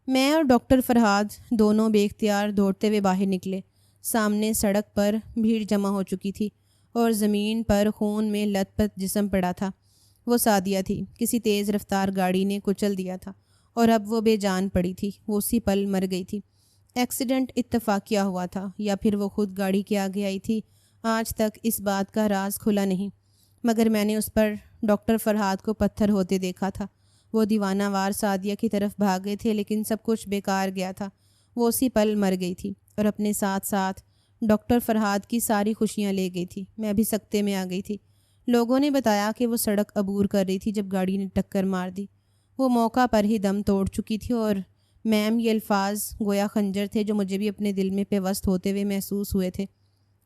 [SPEAKER 1] میں اور ڈاکٹر فرہاد دونوں بے اختیار دوڑتے ہوئے باہر نکلے۔ سامنے سڑک پر بھیڑ جمع ہو چکی تھی اور زمین پر خون میں لت پت جسم پڑا تھا۔ وہ سعدیہ تھی، کسی تیز رفتار گاڑی نے کچل دیا تھا اور اب وہ بے جان پڑی تھی، وہ اسی پل مر گئی تھی۔ ایکسیڈنٹ اتفاقیہ ہوا تھا یا پھر وہ خود گاڑی کے آگے آئی تھی، آج تک اس بات کا راز کھلا نہیں، مگر میں نے اس پر ڈاکٹر فرہاد کو پتھر ہوتے دیکھا تھا۔ وہ دیوانہ وار سعدیہ کی طرف بھاگے تھے، لیکن سب کچھ بیکار گیا تھا۔ وہ اسی پل مر گئی تھی اور اپنے ساتھ ساتھ ڈاکٹر فرہاد کی ساری خوشیاں لے گئی تھی۔ میں بھی سکتے میں آ گئی تھی۔ لوگوں نے بتایا کہ وہ سڑک عبور کر رہی تھی جب گاڑی نے ٹکر مار دی۔ وہ موقع پر ہی دم توڑ چکی تھی، اور میم یہ الفاظ گویا خنجر تھے جو مجھے بھی اپنے دل میں پیوست ہوتے ہوئے محسوس ہوئے تھے۔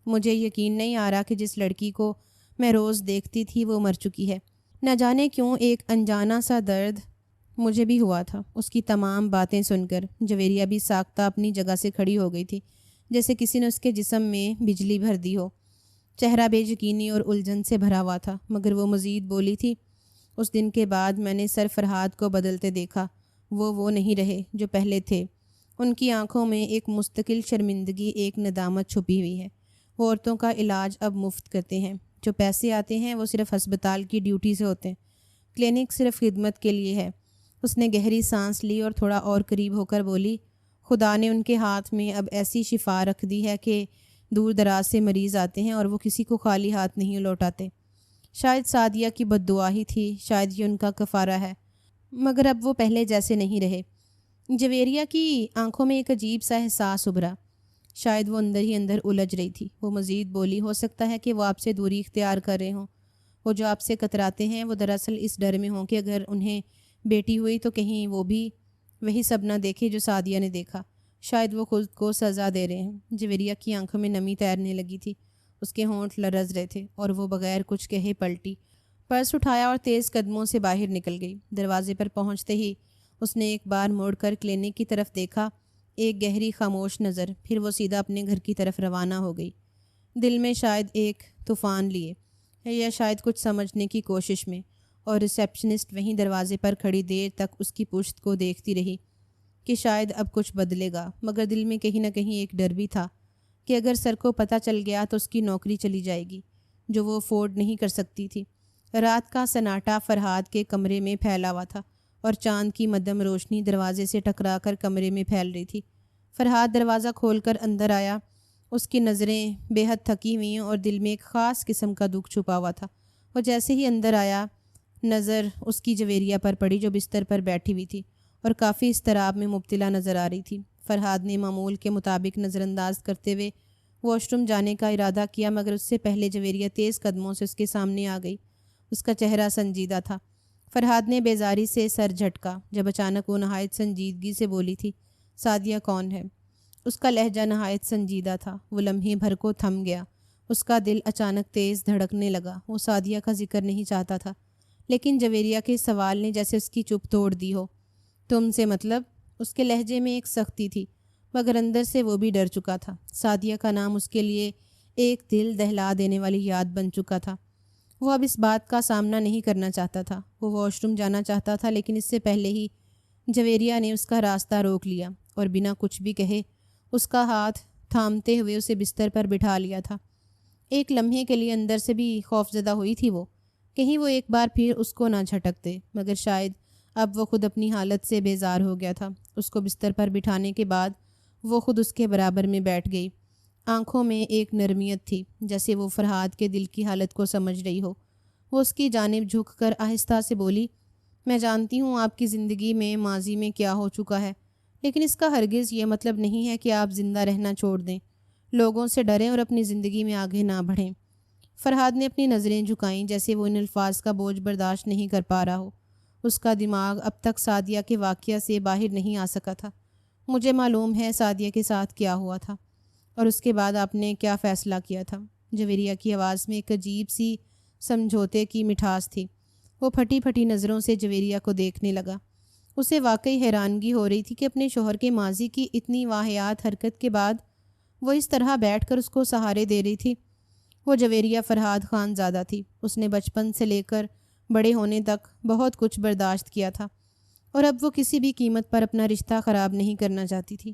[SPEAKER 1] مجھے یقین نہیں آ رہا کہ جس لڑکی کو میں روز دیکھتی تھی وہ مر چکی ہے۔ نہ جانے کیوں ایک انجانا سا درد مجھے بھی ہوا تھا۔ اس کی تمام باتیں سن کر جویریہ بھی ساختہ اپنی جگہ سے کھڑی ہو گئی تھی، جیسے کسی نے اس کے جسم میں بجلی بھر دی ہو۔ چہرہ بے یقینی اور الجھن سے بھرا ہوا تھا، مگر وہ مزید بولی تھی، اس دن کے بعد میں نے سر فرہاد کو بدلتے دیکھا۔ وہ نہیں رہے جو پہلے تھے۔ ان کی آنکھوں میں ایک مستقل شرمندگی، ایک ندامت چھپی ہوئی ہے۔ وہ عورتوں کا علاج اب مفت کرتے ہیں۔ جو پیسے آتے ہیں وہ صرف ہسپتال کی ڈیوٹی سے ہوتے ہیں۔ کلینک صرف خدمت کے لیے ہے۔ اس نے گہری سانس لی اور تھوڑا اور قریب ہو کر بولی، خدا نے ان کے ہاتھ میں اب ایسی شفا رکھ دی ہے کہ دور دراز سے مریض آتے ہیں اور وہ کسی کو خالی ہاتھ نہیں لوٹاتے۔ شاید سعدیہ کی بد دعا ہی تھی، شاید یہ ان کا کفارہ ہے، مگر اب وہ پہلے جیسے نہیں رہے۔ جویریہ کی آنکھوں میں ایک عجیب سا احساس ابھرا۔ شاید وہ اندر ہی اندر الجھ رہی تھی۔ وہ مزید بولی، ہو سکتا ہے کہ وہ آپ سے دوری اختیار کر رہے ہوں۔ وہ جو آپ سے کتراتے ہیں وہ دراصل اس ڈر میں ہوں کہ اگر انہیں بیٹی ہوئی تو کہیں وہ بھی وہی سب نہ دیکھے جو سعدیہ نے دیکھا۔ شاید وہ خود کو سزا دے رہے ہیں۔ جویریہ کی آنکھوں میں نمی تیرنے لگی تھی، اس کے ہونٹ لرز رہے تھے، اور وہ بغیر کچھ کہے پلٹی، پرس اٹھایا اور تیز قدموں سے باہر نکل گئی۔ دروازے پر پہنچتے ہی اس نے ایک بار مڑ کر کلینک کی طرف دیکھا، ایک گہری خاموش نظر، پھر وہ سیدھا اپنے گھر کی طرف روانہ ہو گئی، دل میں شاید ایک طوفان لیے، یا شاید کچھ سمجھنے کی کوشش میں۔ اور ریسیپشنسٹ وہیں دروازے پر کھڑی دیر تک اس کی پشت کو دیکھتی رہی کہ شاید اب کچھ بدلے گا، مگر دل میں کہیں نہ کہیں ایک ڈر بھی تھا کہ اگر سر کو پتہ چل گیا تو اس کی نوکری چلی جائے گی، جو وہ افورڈ نہیں کر سکتی تھی۔ رات کا سناٹا فرہاد کے کمرے میں پھیلا ہوا تھا، اور چاند کی مدھم روشنی دروازے سے ٹکرا کر کمرے میں پھیل رہی تھی۔ فرہاد دروازہ کھول کر اندر آیا۔ اس کی نظریں بے حد تھکی ہوئیں اور دل میں ایک خاص قسم کا دکھ چھپا ہوا تھا۔ وہ جیسے ہی اندر آیا، نظر اس کی جویریہ پر پڑی جو بستر پر بیٹھی ہوئی تھی اور کافی اضطراب میں مبتلا نظر آ رہی تھی۔ فرہاد نے معمول کے مطابق نظر انداز کرتے ہوئے واش روم جانے کا ارادہ کیا، مگر اس سے پہلے جویریہ تیز قدموں سے اس کے سامنے آ گئی۔ اس کا چہرہ سنجیدہ تھا۔ فرہاد نے بیزاری سے سر جھٹکا جب اچانک وہ نہایت سنجیدگی سے بولی تھی، سعدیہ کون ہے؟ اس کا لہجہ نہایت سنجیدہ تھا۔ وہ لمحے بھر کو تھم گیا۔ اس کا دل اچانک تیز دھڑکنے لگا۔ وہ سعدیہ کا ذکر نہیں چاہتا تھا، لیکن جویریہ کے سوال نے جیسے اس کی چپ توڑ دی ہو۔ تم سے مطلب؟ اس کے لہجے میں ایک سختی تھی، مگر اندر سے وہ بھی ڈر چکا تھا۔ سعدیہ کا نام اس کے لیے ایک دل دہلا دینے والی یاد بن چکا تھا۔ وہ اب اس بات کا سامنا نہیں کرنا چاہتا تھا۔ وہ واش روم جانا چاہتا تھا، لیکن اس سے پہلے ہی جویریہ نے اس کا راستہ روک لیا اور بنا کچھ بھی کہے اس کا ہاتھ تھامتے ہوئے اسے بستر پر بٹھا لیا تھا۔ ایک لمحے کے لیے اندر سے بھی خوفزدہ ہوئی تھی وہ، کہیں وہ ایک بار پھر اس کو نہ جھٹک دے، مگر شاید اب وہ خود اپنی حالت سے بیزار ہو گیا تھا۔ اس کو بستر پر بٹھانے کے بعد وہ خود اس کے برابر میں بیٹھ گئی۔ آنکھوں میں ایک نرمیت تھی، جیسے وہ فرہاد کے دل کی حالت کو سمجھ رہی ہو۔ وہ اس کی جانب جھک کر آہستہ سے بولی، میں جانتی ہوں آپ کی زندگی میں ماضی میں کیا ہو چکا ہے، لیکن اس کا ہرگز یہ مطلب نہیں ہے کہ آپ زندہ رہنا چھوڑ دیں، لوگوں سے ڈریں اور اپنی زندگی میں آگے نہ بڑھیں۔ فرہاد نے اپنی نظریں جھکائیں جیسے وہ ان الفاظ کا بوجھ برداشت نہیں کر پا رہا ہو۔ اس کا دماغ اب تک سعدیہ کے واقعہ سے باہر نہیں آ سکا تھا۔ مجھے معلوم ہے سعدیہ کے ساتھ کیا ہوا تھا اور اس کے بعد آپ نے کیا فیصلہ کیا تھا۔ جویریہ کی آواز میں ایک عجیب سی سمجھوتے کی مٹھاس تھی۔ وہ پھٹی پھٹی نظروں سے جویریہ کو دیکھنے لگا۔ اسے واقعی حیرانگی ہو رہی تھی کہ اپنے شوہر کے ماضی کی اتنی واہیات حرکت کے بعد وہ اس طرح بیٹھ کر اس کو سہارے دے رہی تھی۔ وہ جویریہ فرہاد خان زادہ تھی۔ اس نے بچپن سے لے کر بڑے ہونے تک بہت کچھ برداشت کیا تھا، اور اب وہ کسی بھی قیمت پر اپنا رشتہ خراب نہیں کرنا چاہتی تھی۔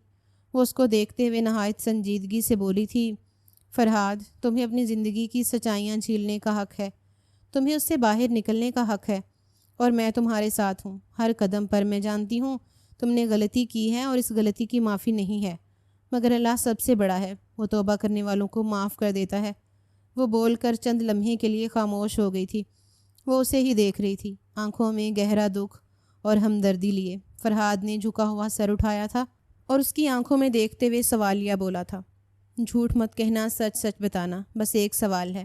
[SPEAKER 1] وہ اس کو دیکھتے ہوئے نہایت سنجیدگی سے بولی تھی، فرہاد، تمہیں اپنی زندگی کی سچائیاں جھیلنے کا حق ہے، تمہیں اس سے باہر نکلنے کا حق ہے، اور میں تمہارے ساتھ ہوں ہر قدم پر۔ میں جانتی ہوں تم نے غلطی کی ہے اور اس غلطی کی معافی نہیں ہے، مگر اللہ سب سے بڑا ہے، وہ توبہ کرنے والوں کو معاف کر دیتا ہے۔ وہ بول کر چند لمحے کے لیے خاموش ہو گئی تھی۔ وہ اسے ہی دیکھ رہی تھی، آنکھوں میں گہرا دکھ اور ہمدردی لیے۔ فرحاد نے جھکا ہوا سر اٹھایا تھا اور اس کی آنکھوں میں دیکھتے ہوئے سوالیہ بولا تھا، جھوٹ مت کہنا، سچ سچ بتانا، بس ایک سوال ہے۔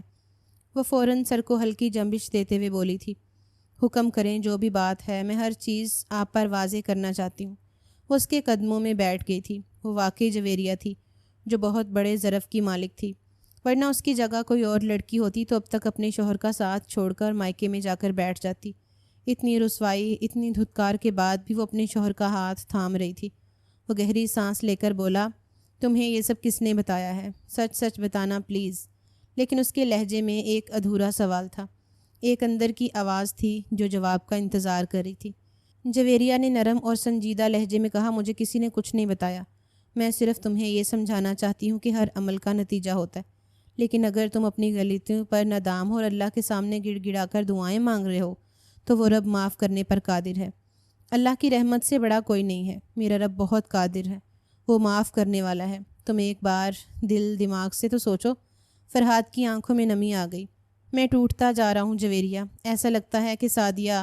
[SPEAKER 1] وہ فوراً سر کو ہلکی جنبش دیتے ہوئے بولی تھی، حکم کریں، جو بھی بات ہے، میں ہر چیز آپ پر واضح کرنا چاہتی ہوں۔ وہ اس کے قدموں میں بیٹھ گئی تھی۔ وہ واقعی جویریہ تھی، جو بہت بڑے ظرف کی مالک تھی، ورنہ اس کی جگہ کوئی اور لڑکی ہوتی تو اب تک اپنے شوہر کا ساتھ چھوڑ کر مائکے میں جا کر بیٹھ جاتی۔ اتنی رسوائی، اتنی دھتکار کے بعد بھی وہ اپنے شوہر کا ہاتھ تھام رہی تھی۔ وہ گہری سانس لے کر بولا، تمہیں یہ سب کس نے بتایا ہے؟ سچ سچ بتانا پلیز۔ لیکن اس کے لہجے میں ایک ادھورا سوال تھا، ایک اندر کی آواز تھی جو جواب کا انتظار کر رہی تھی۔ جویریہ نے نرم اور سنجیدہ لہجے میں کہا، مجھے کسی نے کچھ نہیں بتایا، میں صرف تمہیں یہ سمجھانا چاہتی ہوں کہ ہر عمل کا نتیجہ ہوتا ہے، لیکن اگر تم اپنی غلطیوں پر ندام ہو اور اللہ کے سامنے گڑ گڑا کر دعائیں مانگ رہے ہو تو وہ رب معاف کرنے پر قادر ہے۔ اللہ کی رحمت سے بڑا کوئی نہیں ہے، میرا رب بہت قادر ہے، وہ معاف کرنے والا ہے۔ تم ایک بار دل دماغ سے تو سوچو۔ فرحاد کی آنکھوں میں نمی آ گئی۔ میں ٹوٹتا جا رہا ہوں جویریہ، ایسا لگتا ہے کہ سعدیہ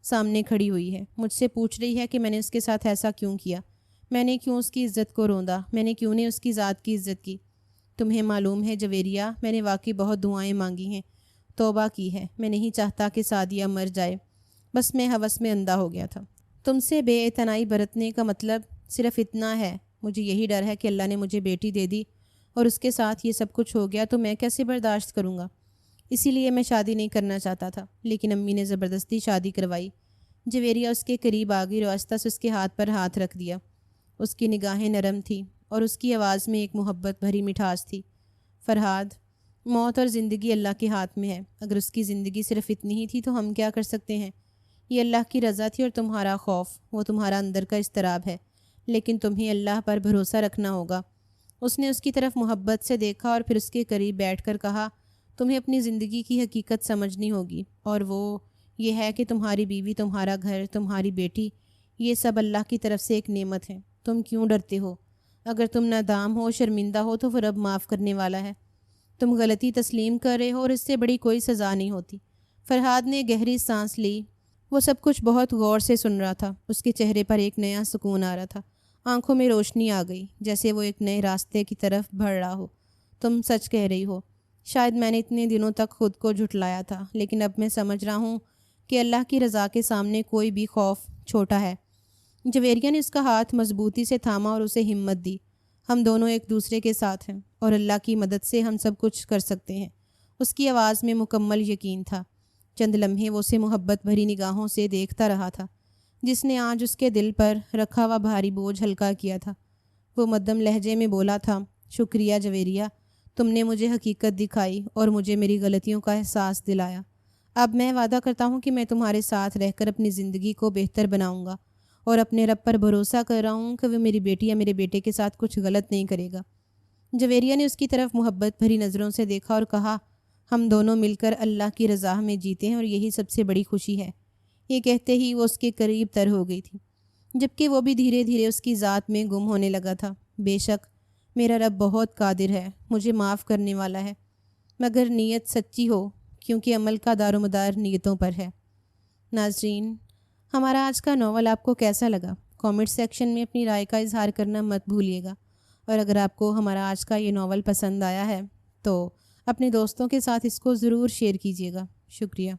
[SPEAKER 1] سامنے کھڑی ہوئی ہے، مجھ سے پوچھ رہی ہے کہ میں نے اس کے ساتھ ایسا کیوں کیا، میں نے کیوں اس کی عزت کو روندا، میں نے کیوں نہیں اس کی ذات کی عزت کی۔ تمہیں معلوم ہے جویریہ، میں نے واقعی بہت دعائیں مانگی ہیں، توبہ کی ہے، میں نہیں چاہتا کہ سعدیہ مر جائے، بس میں ہوس میں اندھا ہو گیا تھا۔ تم سے بے اعتنائی برتنے کا مطلب صرف اتنا ہے، مجھے یہی ڈر ہے کہ اللہ نے مجھے بیٹی دے دی اور اس کے ساتھ یہ سب کچھ ہو گیا تو میں کیسے برداشت کروں گا، اسی لیے میں شادی نہیں کرنا چاہتا تھا، لیکن امی نے زبردستی شادی کروائی۔ جویریہ اس کے قریب آ گئی اور آہستہ سے اس کے ہاتھ پر ہاتھ رکھ دیا۔ اس کی نگاہیں نرم تھیں اور اس کی آواز میں ایک محبت بھری مٹھاس تھی۔ فرحاد، موت اور زندگی اللہ کے ہاتھ میں ہے، اگر اس کی زندگی صرف اتنی ہی تھی تو ہم کیا کر سکتے ہیں؟ یہ اللہ کی رضا تھی اور تمہارا خوف، وہ تمہارا اندر کا اضطراب ہے، لیکن تمہیں اللہ پر بھروسہ رکھنا ہوگا۔ اس نے اس کی طرف محبت سے دیکھا اور پھر اس کے قریب بیٹھ کر کہا، تمہیں اپنی زندگی کی حقیقت سمجھنی ہوگی، اور وہ یہ ہے کہ تمہاری بیوی، تمہارا گھر، تمہاری بیٹی، یہ سب اللہ کی طرف سے ایک نعمت ہے۔ تم کیوں ڈرتے ہو؟ اگر تم نادام ہو، شرمندہ ہو تو وہ رب معاف کرنے والا ہے۔ تم غلطی تسلیم کر رہے ہو اور اس سے بڑی کوئی سزا نہیں ہوتی۔ فرحاد نے گہری سانس لی۔ وہ سب کچھ بہت غور سے سن رہا تھا۔ اس کے چہرے پر ایک نیا سکون آ رہا تھا، آنکھوں میں روشنی آ گئی، جیسے وہ ایک نئے راستے کی طرف بڑھ رہا ہو۔ تم سچ کہہ رہی ہو، شاید میں نے اتنے دنوں تک خود کو جھٹلایا تھا، لیکن اب میں سمجھ رہا ہوں کہ اللہ کی رضا کے سامنے کوئی بھی خوف چھوٹا ہے۔ جویریہ نے اس کا ہاتھ مضبوطی سے تھاما اور اسے ہمت دی۔ ہم دونوں ایک دوسرے کے ساتھ ہیں اور اللہ کی مدد سے ہم سب کچھ کر سکتے ہیں۔ اس کی آواز میں مکمل یقین تھا۔ چند لمحے وہ اسے محبت بھری نگاہوں سے دیکھتا رہا تھا، جس نے آج اس کے دل پر رکھا ہوا بھاری بوجھ ہلکا کیا تھا۔ وہ مدھم لہجے میں بولا تھا، شکریہ جویریہ، تم نے مجھے حقیقت دکھائی اور مجھے میری غلطیوں کا احساس دلایا۔ اب میں وعدہ کرتا ہوں کہ میں تمہارے ساتھ رہ کر اپنی زندگی کو بہتر بناؤں گا اور اپنے رب پر بھروسہ کر رہا ہوں کہ وہ میری بیٹی یا میرے بیٹے کے ساتھ کچھ غلط نہیں کرے گا۔ جویریہ نے اس کی طرف محبت بھری نظروں سے دیکھا اور کہا، ہم دونوں مل کر اللہ کی رضا میں جیتے ہیں اور یہی سب سے بڑی خوشی ہے۔ یہ کہتے ہی وہ اس کے قریب تر ہو گئی تھی، جبکہ وہ بھی دھیرے دھیرے اس کی ذات میں گم ہونے لگا تھا۔ بے شک میرا رب بہت قادر ہے، مجھے معاف کرنے والا ہے، مگر نیت سچی ہو، کیونکہ عمل کا دار و مدار نیتوں پر ہے۔ ناظرین، ہمارا آج کا ناول آپ کو کیسا لگا؟ کامنٹ سیکشن میں اپنی رائے کا اظہار کرنا مت بھولیے گا، اور اگر آپ کو ہمارا آج کا یہ ناول پسند آیا ہے تو اپنے دوستوں کے ساتھ اس کو ضرور شیئر کیجیے گا۔ شکریہ۔